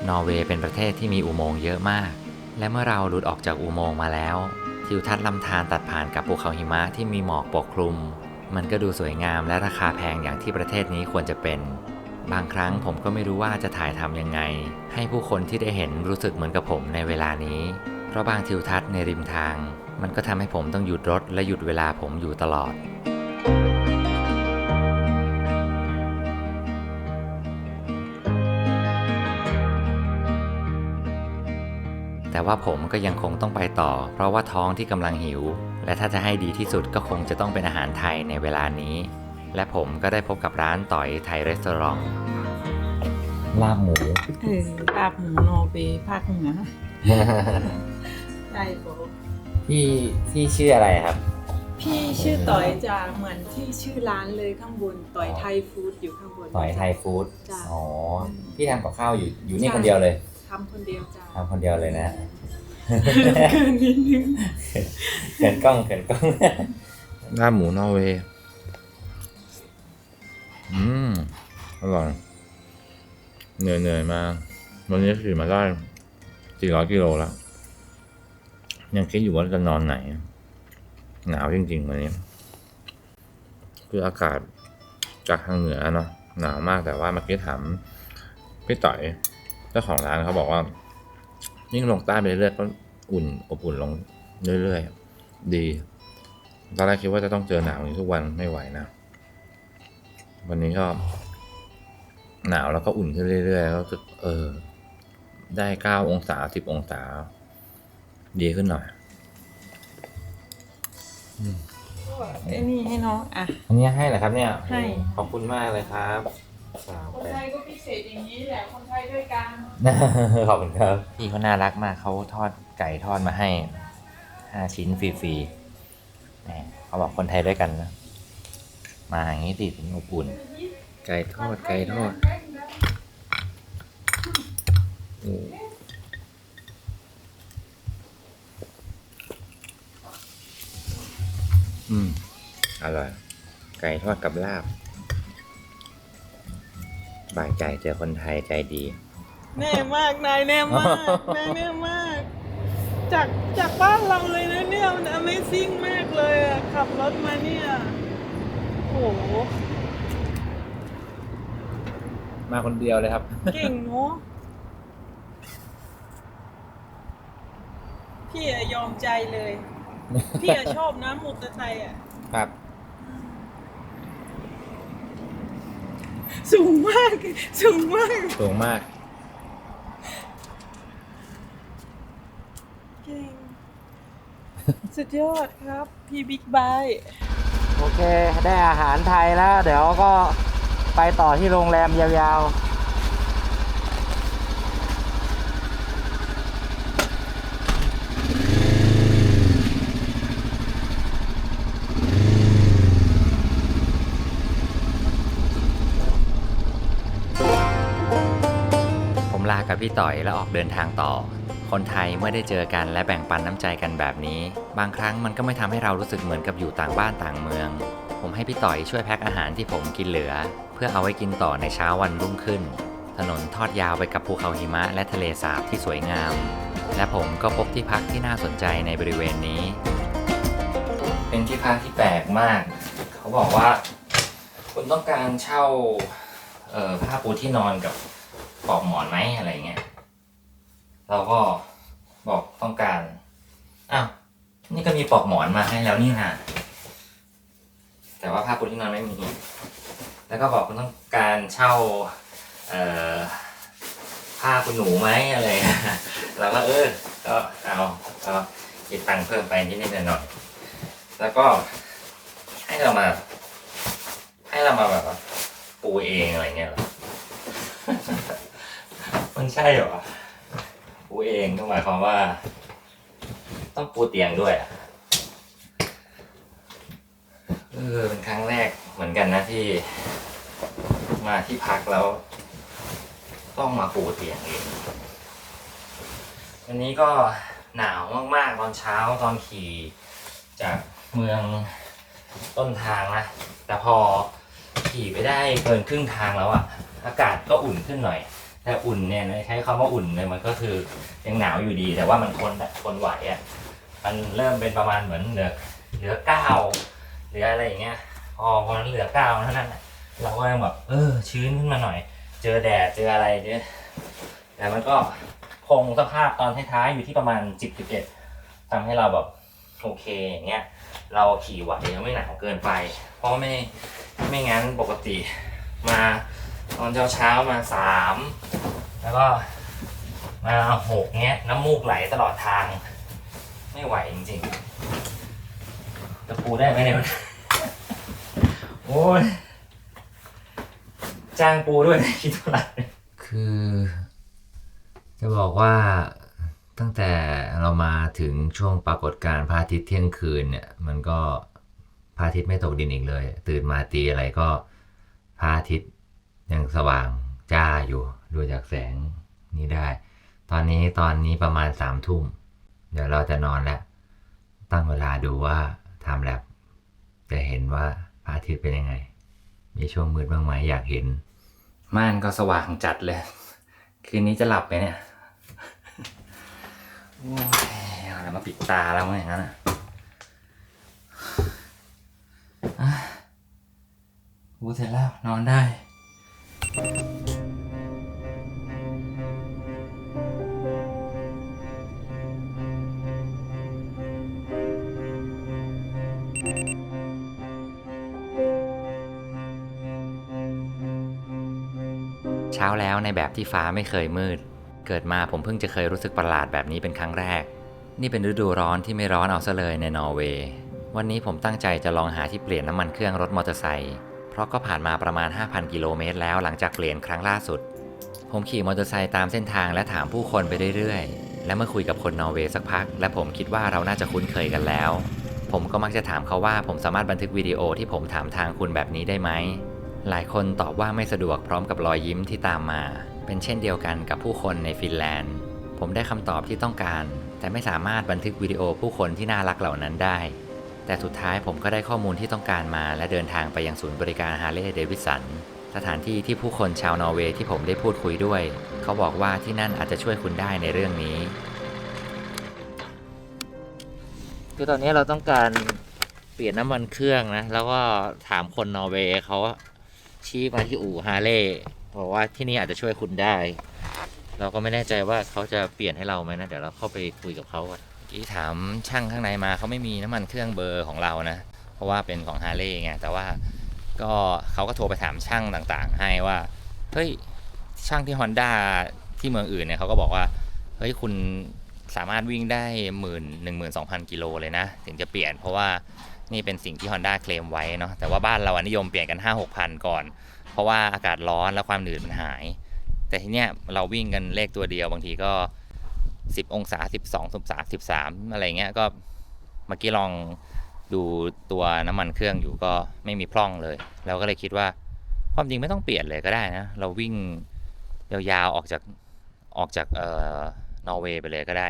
นอร์เวย์เป็นประเทศที่มีอุโมงค์เยอะมากและเมื่อเราหลุดออกจากอุโมงค์มาแล้วทิวทัศน์ลำธารตัดผ่านกับภูเขาหิมะที่มีหมอกปกคลุมมันก็ดูสวยงามและราคาแพงอย่างที่ประเทศนี้ควรจะเป็นบางครั้งผมก็ไม่รู้ว่าจะถ่ายทำยังไงให้ผู้คนที่ได้เห็นรู้สึกเหมือนกับผมในเวลานี้เพราะบางทิวทัศน์ในริมทางมันก็ทำให้ผมต้องหยุดรถและหยุดเวลาผมอยู่ตลอดแต่ว่าผมก็ยังคงต้องไปต่อเพราะว่าท้องที่กำลังหิวและถ้าจะให้ดีที่สุดก็คงจะต้องเป็นอาหารไทยในเวลานี้และผมก็ได้พบกับร้านต่อยไทยรีสอร์ทลาบหมู ลาบหมูนอร์เวย์ภาคเหนือได้ปะ พี่ชื่ออะไรครับ พี่ชื่อต่อยจ้ะเหมือนที่ชื่อร้านเลยข้างบนต่อยไทยฟู้ดอยู่ข้างบน ต่อยไทยฟู้ด จ้ะ อ๋อพี่ทำกับข้าวอยู่นี่คนเดียวเลย ทำคนเดียวจ้ะ ทำคนเดียวเลยนะ เกินนิดนึง เขินกล้องลาบหมูนอร์เวย์อร่อยเหนื่อยมาวันนี้ขี่มาได้400 กิโลแล้วยังคิดอยู่ว่าจะนอนไหนหนาวจริงๆวันนี้คืออากาศจากทางเหนือเนาะหนาวมากแต่ว่าเมื่อกี้ถามพี่ต่อยเจ้าของร้านเขาบอกว่ายิ่งลงใต้ไปเรื่อยๆก็อบอุ่นลงเรื่อยๆดีตอนแรกคิดว่าจะต้องเจอหนาวอย่างนี้ทุกวันไม่ไหวนะวันนี้ก็หนาวแล้วก็อุ่นขึ้นเรื่อยๆแล้วรู้สึกได้9 องศา10 องศาดีขึ้นหน่อยไอ้นี่ให้น้องอ่ะ อันนี้ให้เหรอครับเนี่ย ให้ ขอบคุณมากเลยครับ คนไทยก็พิเศษอย่างนี้แหละคนไทยด้วยกัน ขอบคุณครับพี่เขาน่ารักมากเขาทอดไก่ทอดมาให้5 ชิ้นฟรีๆแหมเขาบอกคนไทยด้วยกันนะมาอย่างนี้ติดอบอุ่นไก่ทอดโอ้อร่อยไก่ทอดกับลาบบ่ายใจเจอคนไทยใจดี แน่มากนายแน่มากนายแน่มาก จากบ้านเราเลยนะเนี่ยมัน Amazing มากเลยอ่ะขับรถมาเนี่ยโอ้โห มาคนเดียวเลยครับ เก่งเนาะพี่อะยอมใจเลย พี่อะชอบนะมอเตอร์ไซค์อะ ครับ สูงมากสูงมาก สูงมาก เก่งสุดยอดครับพี่บิ๊กไบค์ โอเคได้อาหารไทยแล้วเดี๋ยวก็ไปต่อที่โรงแรมยาวๆ ผม ลากับพี่ต่อยแล้วออกเดินทางต่อ คนไทยเมื่อได้เจอกันและแบ่งปันน้ำใจกันแบบนี้ บางครั้งมันก็ไม่ทำให้เรารู้สึกเหมือนกับอยู่ต่างบ้านต่างเมือง ผมให้พี่ต่อยช่วยแพ็คอาหารที่ผมกินเหลือ เพื่อเอาไว้กินต่อในเช้าวันรุ่งขึ้น ถนนทอดยาวไปกับภูเขาหิมะและทะเลสาบที่สวยงาม และผมก็พบที่พักที่น่าสนใจในบริเวณนี้ เป็นที่พักที่แปลกมาก เขาบอกว่าคุณต้องการเช่าผ้าปูที่นอนกับปลอกหมอนไหมอะไรเงี้ย เราก็บอกต้องการอ้าวนี่ก็มีปลอกหมอนมาให้แล้วนี่นะแต่ว่าผ้าปูที่นอนไม่มี แล้วก็บอกคุณต้องการเช่าผ้าคุณหนูไหมอะไรเราก็ก็เอาก็คิดตังค์เพิ่มไปนิดๆหน่อยๆแล้วก็ให้เรามาแบบปูเองอะไรเงี้ยหรอ มันใช่เหรอปูเองก็หมายความว่าต้องปูเตียงด้วยเป็นครั้งแรกเหมือนกันนะที่มาที่พักแล้วต้องมาปูเตียงเองวันนี้ก็หนาวมากๆตอนเช้าตอนขี่จากเมืองต้นทางนะแต่พอขี่ไปได้เกินครึ่งทางแล้วอะอากาศก็อุ่นขึ้นหน่อยแต่อุ่นเนี่ยใช้คำว่าอุ่นเลยมันก็คือยังหนาวอยู่ดีแต่ว่ามันทนไหวอ่ะมันเริ่มเป็นประมาณเหมือนเหลือ9หรืออะไรอย่างเงี้ยพอนั้นเหลือ9เท่านั้นเราก็ยังแบบชื้นขึ้นมาหน่อยเจอแดดเจออะไรเนี่ยแต่มันก็คงสภาพตอนท้ายๆอยู่ที่ประมาณ10-11ทำให้เราแบบโอเคอย่างเงี้ยเราขี่ไหวยังไม่หนาวเกินไปเพราะไม่งั้นปกติมาตอนเช้ามา3แล้วก็มา6เงี้ยน้ำมูกไหลตลอดทางไม่ไหวจริงๆจะปูได้ไหมเนี่ย โอ้ยจ้างปูด้วยคิดเท่าไหร่คือจะบอกว่าตั้งแต่เรามาถึงช่วงปรากฏการณ์พระอาทิตย์เที่ยงคืนเนี่ยมันก็พระอาทิตย์ไม่ตกดินอีกเลยตื่นมาตีอะไรก็พระอาทิตย์ยังสว่างจ้าอยู่ดูจากแสงนี้ได้ตอนนี้ประมาณ3 ทุ่มเดี๋ยวเราจะนอนแล้วตั้งเวลาดูว่าไทม์แลปจะเห็นว่าพระอาทิตย์เป็นยังไงมีช่วงมืดบ้างไหมอยากเห็นม่านก็สว่างจัดเลยคืนนี้จะหลับไหมเนี่ยโอ้ยเอาแล้วมาปิดตาแล้วมั้งอย่างนั้นกูเสร็จแล้วนอนได้เช้าแล้วในแบบที่ฟ้าไม่เคยมืดเกิดมาผมเพิ่งจะเคยรู้สึกประหลาดแบบนี้เป็นครั้งแรกนี่เป็นฤดูร้อนที่ไม่ร้อนเอาซะเลยในนอร์เวย์วันนี้ผมตั้งใจจะลองหาที่เปลี่ยนน้ำมันเครื่องรถมอเตอร์ไซค์เพราะก็ผ่านมาประมาณ 5,000 กิโลเมตรแล้วหลังจากเปลี่ยนครั้งล่าสุดผมขี่มอเตอร์ไซค์ตามเส้นทางและถามผู้คนไปเรื่อยๆและเมื่อคุยกับคนนอร์เวย์สักพักและผมคิดว่าเราน่าจะคุ้นเคยกันแล้วผมก็มักจะถามเขาว่าผมสามารถบันทึกวิดีโอที่ผมถามทางคุณแบบนี้ได้ไหมหลายคนตอบว่าไม่สะดวกพร้อมกับรอยยิ้มที่ตามมาเป็นเช่นเดียวกันกับผู้คนในฟินแลนด์ผมได้คำตอบที่ต้องการแต่ไม่สามารถบันทึกวิดีโอผู้คนที่น่ารักเหล่านั้นได้แต่สุดท้ายผมก็ได้ข้อมูลที่ต้องการมาและเดินทางไปยังศูนย์บริการฮาร์เลย์เดวิดสันสถานที่ที่ผู้คนชาวนอร์เวย์ที่ผมได้พูดคุยด้วยเขาบอกว่าที่นั่นอาจจะช่วยคุณได้ในเรื่องนี้คือตอนนี้เราต้องการเปลี่ยนน้ำมันเครื่องนะแล้วก็ถามคนนอร์เวย์เขาชี้มาที่อู่ฮาร์เลย์บอกว่าที่นี่อาจจะช่วยคุณได้เราก็ไม่แน่ใจว่าเขาจะเปลี่ยนให้เราไหมนะเดี๋ยวเราเข้าไปคุยกับเขาก่อนที่ถามช่างข้างในมาเขาไม่มีน้ำมันเครื่องเบอร์ของเรานะเพราะว่าเป็นของฮาร์เลย์ไงแต่ว่าก็เขาก็โทรไปถามช่างต่างๆให้ว่าเฮ้ยช่างที่ Honda ที่เมืองอื่นเนี่ยเขาก็บอกว่าเฮ้ยคุณสามารถวิ่งได้12,000 กิโลเลยนะถึงจะเปลี่ยนเพราะว่านี่เป็นสิ่งที่ Honda เคลมไว้เนาะแต่ว่าบ้านเรานิยมเปลี่ยนกัน 5-6,000 ก่อนเพราะว่าอากาศร้อนและความหนืดมันหายแต่ทีเนี้ยเราวิ่งกันเลขตัวเดียวบางทีก็10 องศา12 องศา13อะไรเงี้ยก็เมื่อกี้ลองดูตัวน้ำมันเครื่องอยู่ก็ไม่มีพร่องเลยเราก็เลยคิดว่าความจริงไม่ต้องเปลี่ยนเลยก็ได้นะเราวิ่งยาวๆออกจาก ออกจากนอร์เวย์ไปเลยก็ได้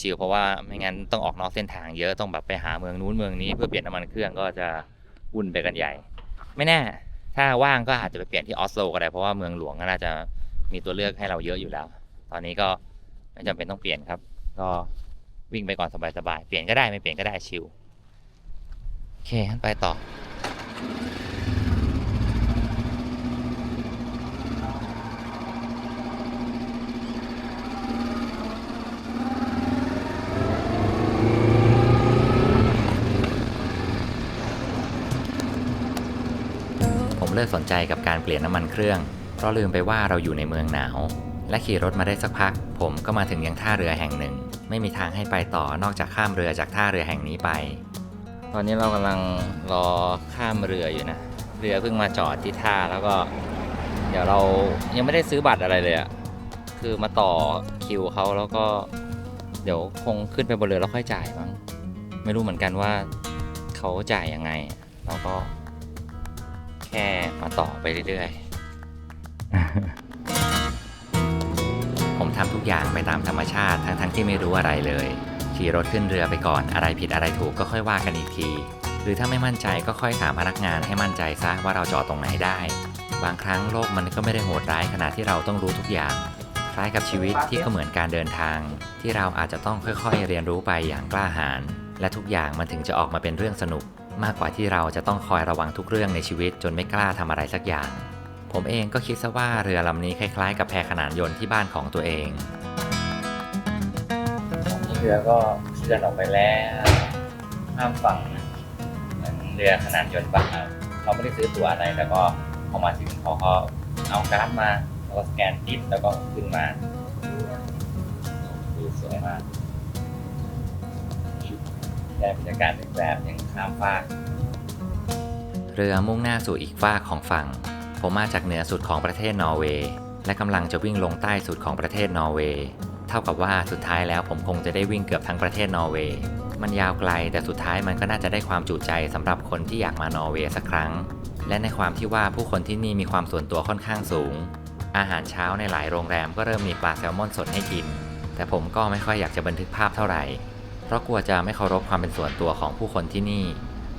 ชิวๆเพราะว่าไม่งั้นต้องออกนอกเส้นทางเยอะต้องแบบไปหาเมืองนู้นเมืองนี้เพื่อเปลี่ยนน้ำมันเครื่องก็จะวุ่นไปกันใหญ่ ไม่แน่ถ้าว่างก็อาจจะไปเปลี่ยนที่ออสโลก็ได้เพราะว่าเมืองหลวงก็น่าจะมีตัวเลือกให้เราเยอะอยู่แล้ว ตอนนี้ก็ไม่จำเป็นต้องเปลี่ยนครับก็วิ่งไปก่อนสบายๆเปลี่ยนก็ได้ไม่เปลี่ยนก็ได้ชิวโอเคงั้นไปต่อ ผมเลิกสนใจกับการเปลี่ยนน้ำมันเครื่องเพราะลืมไปว่าเราอยู่ในเมืองหนาวและขี่รถมาได้สักพักผมก็มาถึงยังท่าเรือแห่งหนึ่งไม่มีทางให้ไปต่อนอกจากข้ามเรือจากท่าเรือแห่งนี้ไป ตอนนี้เรากำลังรอข้ามเรืออยู่นะเรือเพิ่งมาจอดที่ท่าแล้วก็เดี๋ยวเรายังไม่ได้ซื้อบัตรอะไรเลยอะคือมาต่อคิวเขาแล้วก็เดี๋ยวคงขึ้นไปบนเรือแล้วค่อยจ่ายมั้งไม่รู้เหมือนกันว่าเขาจ่ายยังไงเราก็แค่มาต่อไปเรื่อยๆ ผมทำทุกอย่างไปตามธรรมชาติทั้งที่ไม่รู้อะไรเลยขี่รถขึ้นเรือไปก่อนอะไรผิดอะไรถูกก็ค่อยว่ากันอีกทีหรือถ้าไม่มั่นใจก็ค่อยถามพนักงานให้มั่นใจซะว่าเราจอดตรงไหนได้บางครั้งโลกมันก็ไม่ได้โหดร้ายขนาดที่เราต้องรู้ทุกอย่างคล้ายกับชีวิตที่ก็เหมือนการเดินทางที่เราอาจจะต้องค่อยๆเรียนรู้ไปอย่างกล้าหาญและทุกอย่างมันถึงจะออกมาเป็นเรื่องสนุกมากกว่าที่เราจะต้องคอยระวังทุกเรื่องในชีวิตจนไม่กล้าทำอะไรสักอย่างผมเองก็คิดซะว่าเรือลำนี้คล้ายๆกับแพขนานยนต์ที่บ้านของตัวเองเรือก็เคลื่อนออกไปแล้วข้ามฝั่งเรือขนานยนต์บ้านเขาไม่ได้ซื้อตั๋วอะไรแต่ก็พอมาถึงเขาก็เอาการ์ดมาแล้วก็สแกนติ๊บแล้วก็ขึ้นมาดูสวยมากได้บรรยากาศแบบยังข้ามฟากเรือมุ่งหน้าสู่อีกฟากของฝั่งผมมาจากเหนือสุดของประเทศนอร์เวย์และกำลังจะวิ่งลงใต้สุดของประเทศนอร์เวย์เท่ากับว่าสุดท้ายแล้วผมคงจะได้วิ่งเกือบทั้งประเทศนอร์เวย์มันยาวไกลแต่สุดท้ายมันก็น่าจะได้ความจุใจสำหรับคนที่อยากมานอร์เวย์สักครั้งและในความที่ว่าผู้คนที่นี่มีความส่วนตัวค่อนข้างสูงอาหารเช้าในหลายโรงแรมก็เริ่มมีปลาแซลมอนสดให้กินแต่ผมก็ไม่ค่อยอยากจะบันทึกภาพเท่าไหร่เพราะกลัวจะไม่เคารพความเป็นส่วนตัวของผู้คนที่นี่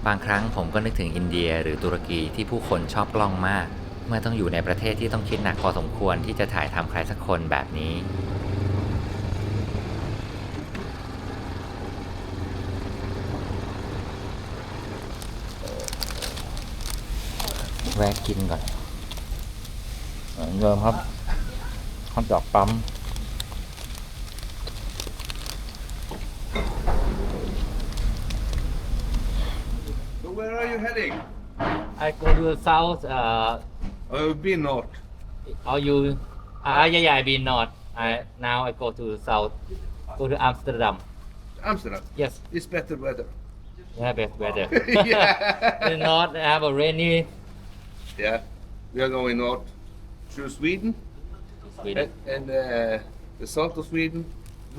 บางครั้งผมก็นึกถึงอินเดียหรือตุรกีที่ผู้คนชอบกล้องมากเมื่อต้องอยู่ในประเทศที่ต้องคิดหนักพอสมควรที่จะถ่ายทำใครสักคนแบบนี้แวะกินก่อนเริ่มครับฮอทดอกปั๊มWhere are you heading? I go to the south Oh, you've been north. or you yeah I been north now I go to south go to Amsterdam Amsterdam. yes It's better weather. yeah best weather Yeah. the north have a rainy Yeah. We are going north through Sweden. Sweden And the south of Sweden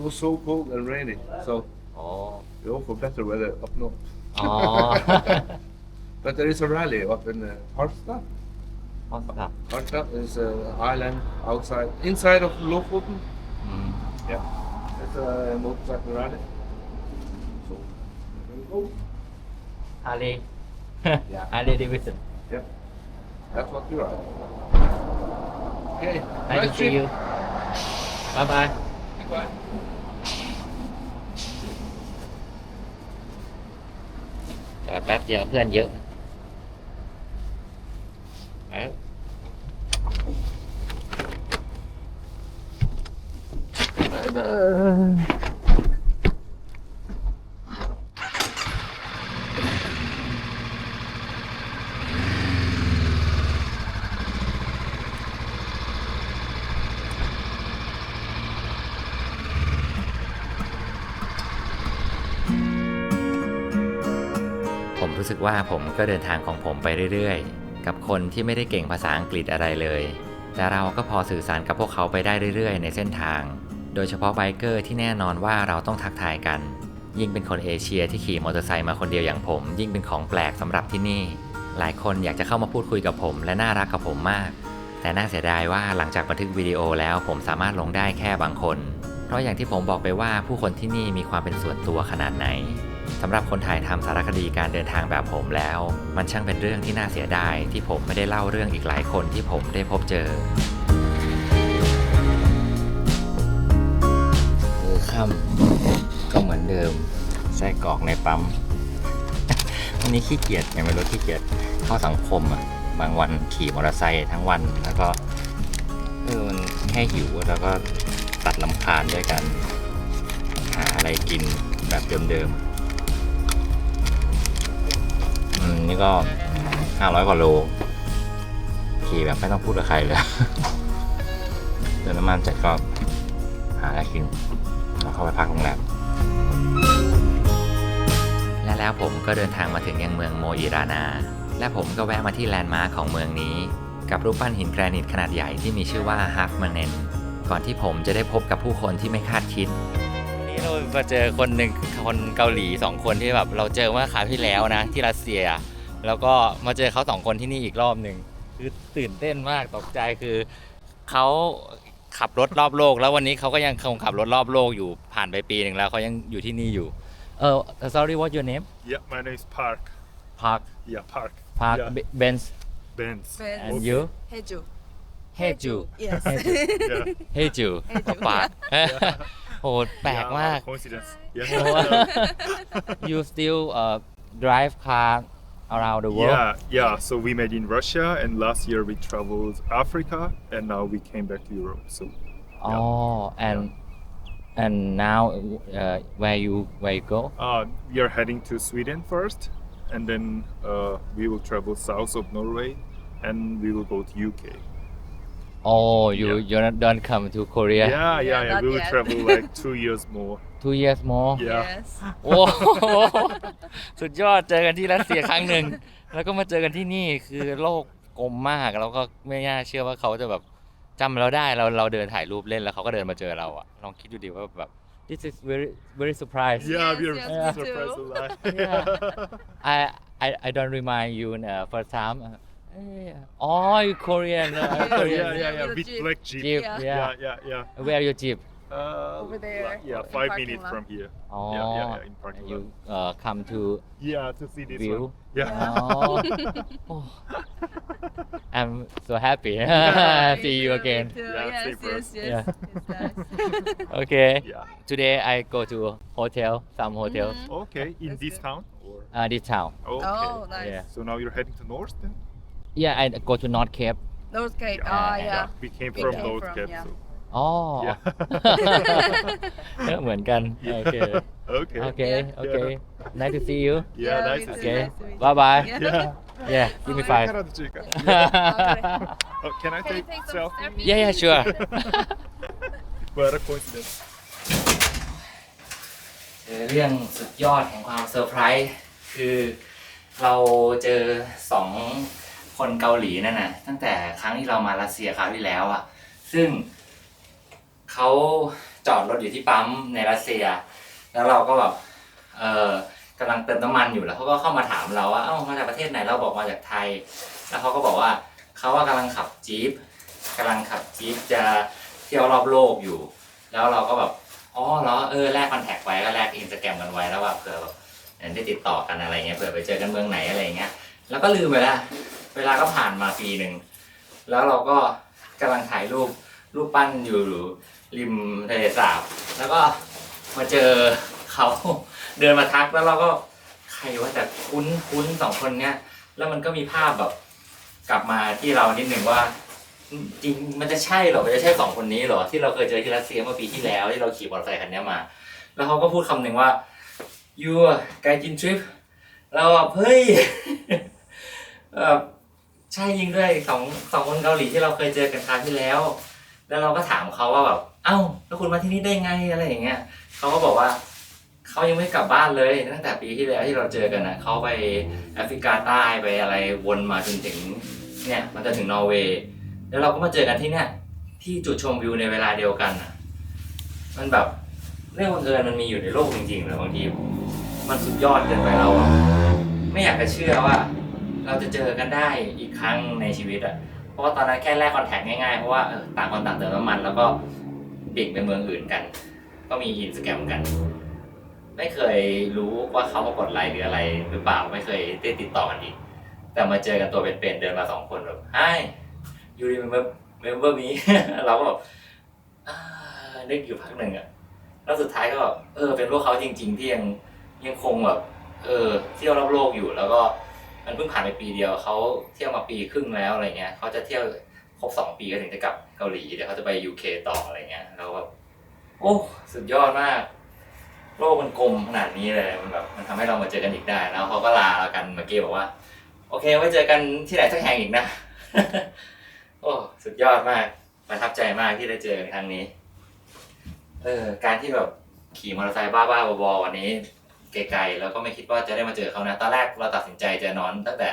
was so cold and rainy. So oh we hope for better weather up north. oh But there is a rally up in Harstad. Amsterdam Harstad is an island inside of Lofoten. Yeah. It's a motorcycle rally. So there we go. Harley Yeah. Harley Davidson Yeah. That's what we are. Okay. nice to see you bye bye Bye. จอดแป๊บเดียวเพื่อนเยอะผมรู้สึกว่าผมก็เดินทางของผมไปเรื่อยๆกับคนที่ไม่ได้เก่งภาษาอังกฤษอะไรเลยแต่เราก็พอสื่อสารกับพวกเขาไปได้เรื่อยๆในเส้นทางโดยเฉพาะไบเกอร์ที่แน่นอนว่าเราต้องทักทายกันยิ่งเป็นคนเอเชียที่ขี่มอเตอร์ไซค์มาคนเดียวอย่างผมยิ่งเป็นของแปลกสำหรับที่นี่หลายคนอยากจะเข้ามาพูดคุยกับผมและน่ารักกับผมมาก แต่น่าเสียดายว่าหลังจากบันทึกวิดีโอแล้วผมสามารถลงได้แค่บางคน เพราะอย่างที่ผมบอกไปว่าผู้คนที่นี่มีความเป็นส่วนตัวขนาดไหนสำหรับคนถ่ายทำสารคดีการเดินทางแบบผมแล้ว มันช่างเป็นเรื่องที่น่าเสียดายที่ผมไม่ได้เล่าเรื่องอีกหลายคนที่ผมได้พบเจอมื้อค่ำก็เหมือนเดิมไส้กรอกในปั๊ม วันนี้ขี้เกียจยังไม่รู้ขี้เกียจเข้าสังคมอ่ะบางวันขี่มอเตอร์ไซค์ทั้งวันแล้วก็มันแค่หิวแล้วก็ตัดรำคาญด้วยกันหาอะไรกินแบบเดิมๆนี่ก็500 กว่าโลขี่แบบไม่ต้องพูดกับใครเลย เติมน้ำมันเสร็จก็หาอะไรกินแล้วเข้าไปพักโรงแรมและแล้วผมก็เดินทางมาถึงยังเมืองโมอิรานา และผมก็แวะมาที่แลนด์มาร์คของเมืองนี้กับรูปปั้นหินแกรนิตขนาดใหญ่ที่มีชื่อว่าฮัฟมาเนนก่อนที่ผมจะได้พบกับผู้คนที่ไม่คาดคิดวันนี้เรามาเจอคนเกาหลี2 คนที่แบบเราเจอเมื่อคราวที่แล้วนะที่รัสเซียแล้วก็มาเจอเขา2 คนที่นี่อีกรอบหนึ่งคือตื่นเต้นมากตกใจคือเขาขับรถรอบโลกแล้ววันนี้เขาก็ยังคงขับรถรอบโลกอยู่ผ่านไปปีหนึ่งแล้วเขายังอยู่ที่นี่อยู่sorry what your name Yeah, my name's Park. Park Yeah, Park. Park Yeah. Benz Benz. and you Heju Heju yes Yeah. Heju ปากโหแปลก Yeah, มาก Coincidence. โอ้ Yeah. you still drive car around the world Yeah. So we met in Russia, and last year we traveled Africa, and now we came back to Europe. So oh and now where you go we are heading to Sweden first, and then we will travel south of Norway, and we will go to UK. oh you don't come to Korea Yeah. not We will yet. travel like 2 years more. 2 years more Yeah. yes โอ้โหสุดยอดเจอกันที่รัสเซียครั้งหนึ่งแล้วก็มาเจอกันที่นี่คือโลกกลมมากแล้วก็ไม่น่าเชื่อว่าเขาจะแบบจำเราได้เราเดินถ่ายรูปเล่นแล้วเขาก็เดินมาเจอเราอะลองคิดดูดิว่าแบบ this is very surprise Yeah, Yes, we are yes, me surprised too. a lot. I don't remind you first time oh you Korean Korean Yeah. With With Jeep. black Jeep. Jeep Yeah. Yeah. where your jeep Over there, Yeah, in 5 parking minutes lot. from here. oh Yeah, in parking you lot. come to Yeah, to see this view one. Yeah. oh. I'm so happy see you again Me too. Yeah, yes same for us. yes Yeah. it's nice okay Yeah. today I go to some hotel Okay, in That's this good. town? Or? this town Okay. oh nice Yeah. So now you're heading to North then? yeah I go to North Cape North Gate Yeah. oh yeah We came We from came North from, Cape. yeah. So. อ๋อ Yeah. เหมือนกัน โอเค Okay. โอเค โอเค nice to see you Yeah, me nice too, to okay see nice to meet you. bye bye Yeah. yeah give me Oh, five Oh, can I Can you take take some selfie? selfie? yeah sure What a coincidence. เรื่องสุดยอดแห่งความเซอร์ไพรส์คือเราเจอ2 คนเกาหลีนั่นน่ะตั้งแต่ครั้งที่เรามารัสเซียคราวที่แล้วอ่ะซึ่งเขาจอดรถอยู่ที่ปั๊มในรัสเซียแล้วเราก็แบบกำลังเติมน้ำมันอยู่แล้วเขาก็เข้ามาถามเราว่าเอ้ามาจากประเทศไหนเราบอกมาจากไทยแล้วเขาก็บอกว่าเขาว่ากำลังขับจี๊ปจะเที่ยวรอบโลกอยู่แล้วเราก็แบบอ๋อเหรอแลกคอนแทคไว้ก็แลกอินสตาแกรมกันไว้แล้วแบบเผื่อแบบได้ติดต่อกันอะไรเงี้ยเผื่อไปเจอกันเมืองไหนอะไรเงี้ยแล้วก็ลืมไปละเวลาก็ผ่านมาปีหนึ่งแล้วเราก็กำลังถ่ายรูปปั้นอยู่ริมทะเลสาบแล้วก็มาเจอเขาเดินมาทักแล้วเราก็ใครว่าแต่คุ้น2 คนเนี้ยแล้วมันก็มีภาพแบบกลับมาที่เรานิดหนึ่งว่าจริงมันจะใช่เหรอมันจะใช่2 คนนี้เหรอที่เราเคยเจอที่รัสเซียเมื่อปีที่แล้วที่เราขี่มอเตอร์ไซค์คันนี้มาแล้วเขาก็พูดคำหนึ่งว่า you ไกจินทริปเราแบบเฮ้ย ใช่ยิงด้วยสองคนเกาหลีที่เราเคยเจอกันคราวที่แล้วแล้วเราก็ถามเขาว่าแบบเอ้าแล้วคุณมาที่นี่ได้ไงอะไรอย่างเงี้ยเขาก็บอกว่าเขายังไม่กลับบ้านเลยตั้งแต่ปีที่แล้วที่เราเจอกันนะเขาไปแอฟริกาใต้ไปอะไรวนมาจนถึงเนี่ยมันจะถึงนอร์เวย์แล้วเราก็มาเจอกันที่เนี่ยที่จุดชมวิวในเวลาเดียวกันอ่ะมันแบบเรื่องบังเอิญมันมีอยู่ในโลกจริงๆเลยบางทีมันสุดยอดเกินไปเราไม่อยากจะเชื่อว่าเราจะเจอกันได้อีกครั้งในชีวิตอ่ะเพราะ ราะว่าตอนนั้นแค่แลกคอนแทคง่ายๆเพราะว่าต่างคนต่างเติมน้ำมันแล้วก็ดิ่งไปเมืองอื่นกัน ก็มีอินสแกรมกัน ไม่เคยรู้ว่าเขามากดไลค์หรืออะไรหรือเปล่าไม่เคยได้ติดต่อกันอีกแต่มาเจอกันตัวเป็นๆเดินมา2 คนแบบ Hi you remember me เราก็แบบนึกอยู่พักหนึ่งอะแล้วสุดท้ายก็แบบเป็นพวกเขาจริงๆที่ยังคงแบบเที่ยวรอบโลกอยู่แล้วก็มันเพิ่งผ่านไปปีเดียวเขาเที่ยวมาปีครึ่งแล้วอะไรเงี้ยเขาจะเที่ยวครบ2 ปีก็ถึงจะกลับเกาหลีเดี๋ยวเขาจะไป UK ต่ออะไรเงี้ยแล้วแบบโอ้สุดยอดมากโลกมันกลมขนาดนี้เลยมันแบบมันทำให้เรามาเจอกันอีกได้แล้วเขาก็ลาเรากันเมื่อกี้บอกว่าโอเคไว้เจอกันที่ไหนสักแห่งอีกนะ โอ้สุดยอดมากประทับใจมากที่ได้เจอกันครั้งนี้การที่แบบขี่มอเตอร์ไซค์บ้าๆบอๆวันนี้ไกลๆแล้วก็ไม่คิดว่าจะได้มาเจอเขานะตอนแรกเราตัดสินใจจะนอนตั้งแต่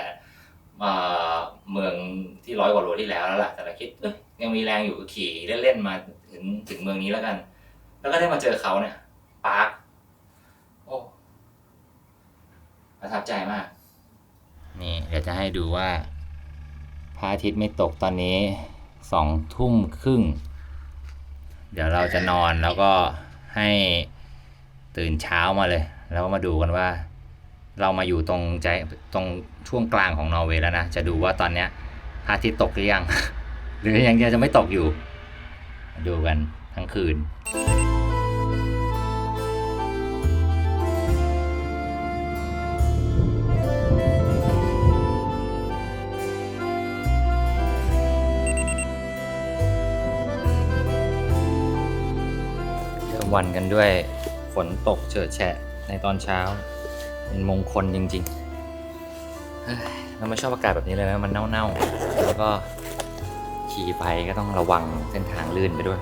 เมืองที่100 กว่าโลที่แล้วแหละแต่เราคิดยังมีแรงอยู่ก็ขี่เล่นๆมาถึงเมืองนี้แล้วกันแล้วก็ได้มาเจอเขาเนี่ยปาร์คโอ้ประทับใจมากนี่เดี๋ยวจะให้ดูว่าพระอาทิตย์ไม่ตกตอนนี้20:30 เดี๋ยวเราจะนอนแล้วก็ให้ตื่นเช้ามาเลยแล้วก็มาดูกันว่าเรามาอยู่ตรงช่วงกลางของนอร์เวย์แล้วนะจะดูว่าตอนเนี้ยพระอาทิตย์ตกหรือยัง หรือยังจะไม่ตกอยู่มาดูกันทั้งคืนวันกันด้วยฝนตกเฉอะแฉะในตอนเช้าเป็นมงคลจริงๆเราไม่ชอบอากาศแบบนี้เลยนะมันเน่าๆแล้วก็ขี่ไปก็ต้องระวังเส้นทางลื่นไปด้วย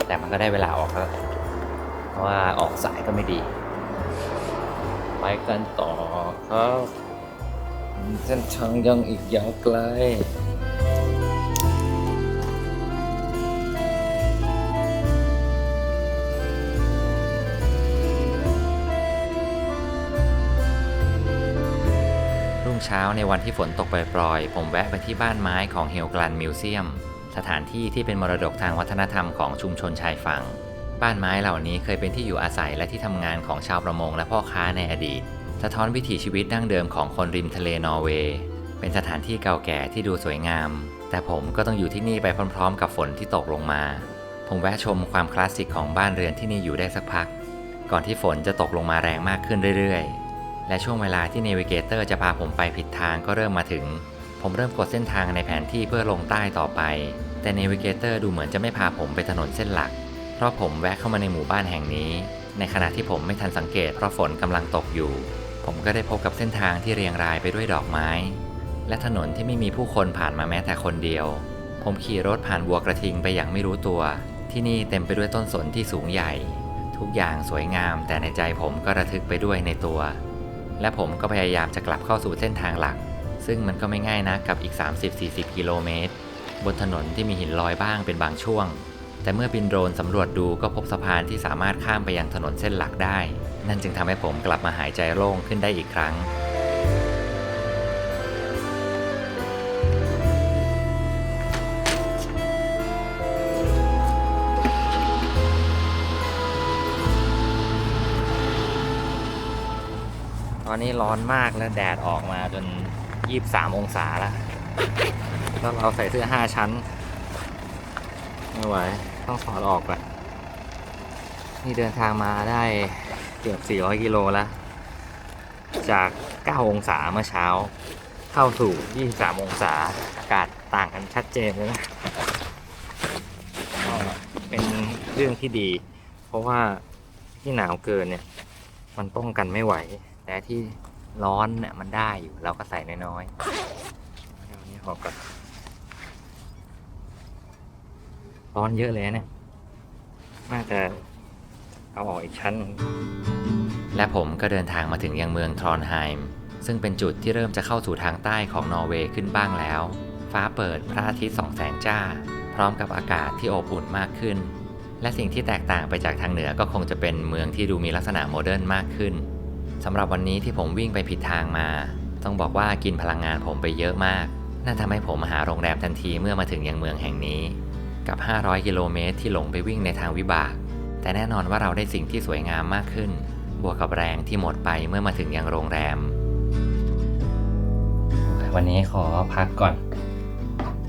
แต่มันก็ได้เวลาออกแล้วเพราะว่าออกสายก็ไม่ดีไปกันต่อครับเส้นทางยังอีกยาวไกลเช้าในวันที่ฝนตกปล่อยๆผมแวะไปที่บ้านไม้ของเฮลกลันมิวเซียมสถานที่ที่เป็นมรดกทางวัฒนธรรมของชุมชนชายฝั่งบ้านไม้เหล่านี้เคยเป็นที่อยู่อาศัยและที่ทำงานของชาวประมงและพ่อค้าในอดีตสะท้อนวิถีชีวิตดั้งเดิมของคนริมทะเลนอร์เวย์เป็นสถานที่เก่าแก่ที่ดูสวยงามแต่ผมก็ต้องอยู่ที่นี่ไปพร้อมๆกับฝนที่ตกลงมาผมแวะชมความคลาสสิกของบ้านเรือนที่นี่อยู่ได้สักพักก่อนที่ฝนจะตกลงมาแรงมากขึ้นเรื่อยๆและช่วงเวลาที่เนวิเกเตอร์จะพาผมไปผิดทางก็เริ่มมาถึงผมเริ่มกดเส้นทางในแผนที่เพื่อลงใต้ต่อไปแต่เนวิเกเตอร์ดูเหมือนจะไม่พาผมไปถนนเส้นหลักเพราะผมแวะเข้ามาในหมู่บ้านแห่งนี้ในขณะที่ผมไม่ทันสังเกตเพราะฝนกำลังตกอยู่ผมก็ได้พบกับเส้นทางที่เรียงรายไปด้วยดอกไม้และถนนที่ไม่มีผู้คนผ่านมาแม้แต่คนเดียวผมขี่รถผ่านบัวกระทิงไปอย่างไม่รู้ตัวที่นี่เต็มไปด้วยต้นสนที่สูงใหญ่ทุกอย่างสวยงามแต่ในใจผมก็ระทึกไปด้วยในตัวและผมก็พยายามจะกลับเข้าสู่เส้นทางหลักซึ่งมันก็ไม่ง่ายนะกับอีก 30-40 กิโลเมตรบนถนนที่มีหินลอยบ้างเป็นบางช่วงแต่เมื่อบินโดรนสำรวจดูก็พบสะพานที่สามารถข้ามไปยังถนนเส้นหลักได้นั่นจึงทำให้ผมกลับมาหายใจโล่งขึ้นได้อีกครั้งตอนนี้ร้อนมากแล้วแดดออกมาจน23 องศาแล้วเราใส่เสื้อ5 ชั้นไม่ไหวต้องถอดออกก่อนนี่เดินทางมาได้เกือบ400 กิโลแล้วจาก9 องศาเมื่อเช้าเข้าสู่23 องศาอากาศต่างกันชัดเจนเลยนะก็เป็นเรื่องที่ดีเพราะว่าที่หนาวเกินเนี่ยมันป้องกันไม่ไหวแต่ที่ร้อนเนี่ยมันได้อยู่เราก็ใส่น้อยๆเอานี้ออกก่อนร้อนเยอะเลยเนี่ยน่าจะเอาออกอีกชั้นและผมก็เดินทางมาถึงยังเมืองทรอนไฮม์ซึ่งเป็นจุดที่เริ่มจะเข้าสู่ทางใต้ของนอร์เวย์ขึ้นบ้างแล้วฟ้าเปิดพระอาทิตย์ส่องแสงจ้าพร้อมกับอากาศที่อบอุ่นมากขึ้นและสิ่งที่แตกต่างไปจากทางเหนือก็คงจะเป็นเมืองที่ดูมีลักษณะโมเดิร์นมากขึ้นสำหรับวันนี้ที่ผมวิ่งไปผิดทางมาต้องบอกว่ากินพลังงานผมไปเยอะมาก นั่นทำให้ผมหาโรงแรมทันทีเมื่อมาถึงยังเมืองแห่งนี้ กับ 500 กิโลเมตรที่หลงไปวิ่งในทางวิบาก แต่แน่นอนว่าเราได้สิ่งที่สวยงามมากขึ้น บวกกับแรงที่หมดไปเมื่อมาถึงยังโรงแรม วันนี้ขอพักก่อน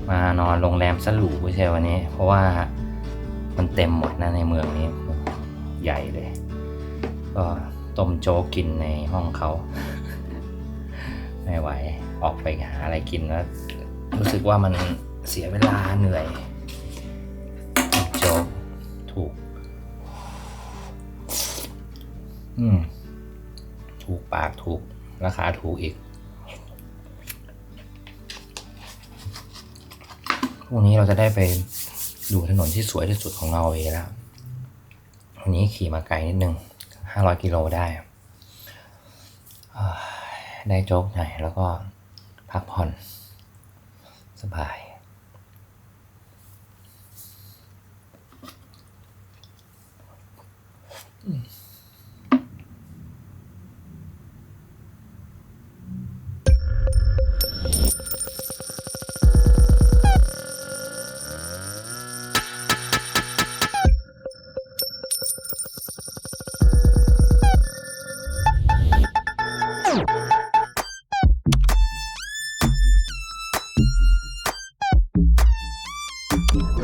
มานอนโรงแรมสลูใช่วันนี้ เพราะว่ามันเต็มหมดนะในเมืองนี้ใหญ่เลย ก็ต้มโจ๊กกินในห้องเขา ไม่ไหวออกไปหาอะไรกินแล้วรู้สึกว่ามันเสียเวลาเหนื่อยโจ๊กถูกถูกปากถูกราคาถูกอีกพรุ่งนี้เราจะได้ไปดูถนนที่สวยที่สุดของนอร์เวย์แล้ววันนี้ขี่มาไกลนิดนึง500 กิโลได้โจ๊กหน่อยแล้วก็พักผ่อนสบาย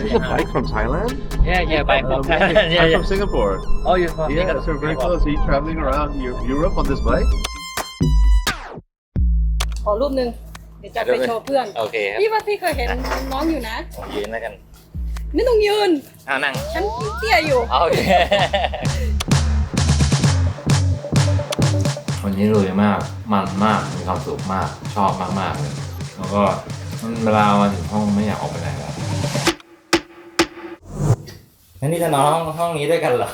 This is a bike from Thailand? Yeah, bike from Okay. Thailand. I'm from Singapore. Oh, you're from Yeah, so very close. Are you traveling around Europe on this bike? ขอรูปหนึ่งเดี๋ยวจะไปโชว์เพื่อน โอเคครับ พี่ว่าพี่เคยเห็นน้องอยู่นะ ผมยืนแล้วกัน ไม่ต้องยืน นั่ง ฉันเตี้ยอยู่ โอเค วันนี้ลุยมาก มันมาก มีความสุขมาก ชอบมากๆเลย แล้วก็เวลามาถึงห้องไม่อยากออกไปไหนแล้วงั้นนี่จะนอนห้องนี้ด้วยกันเหรอ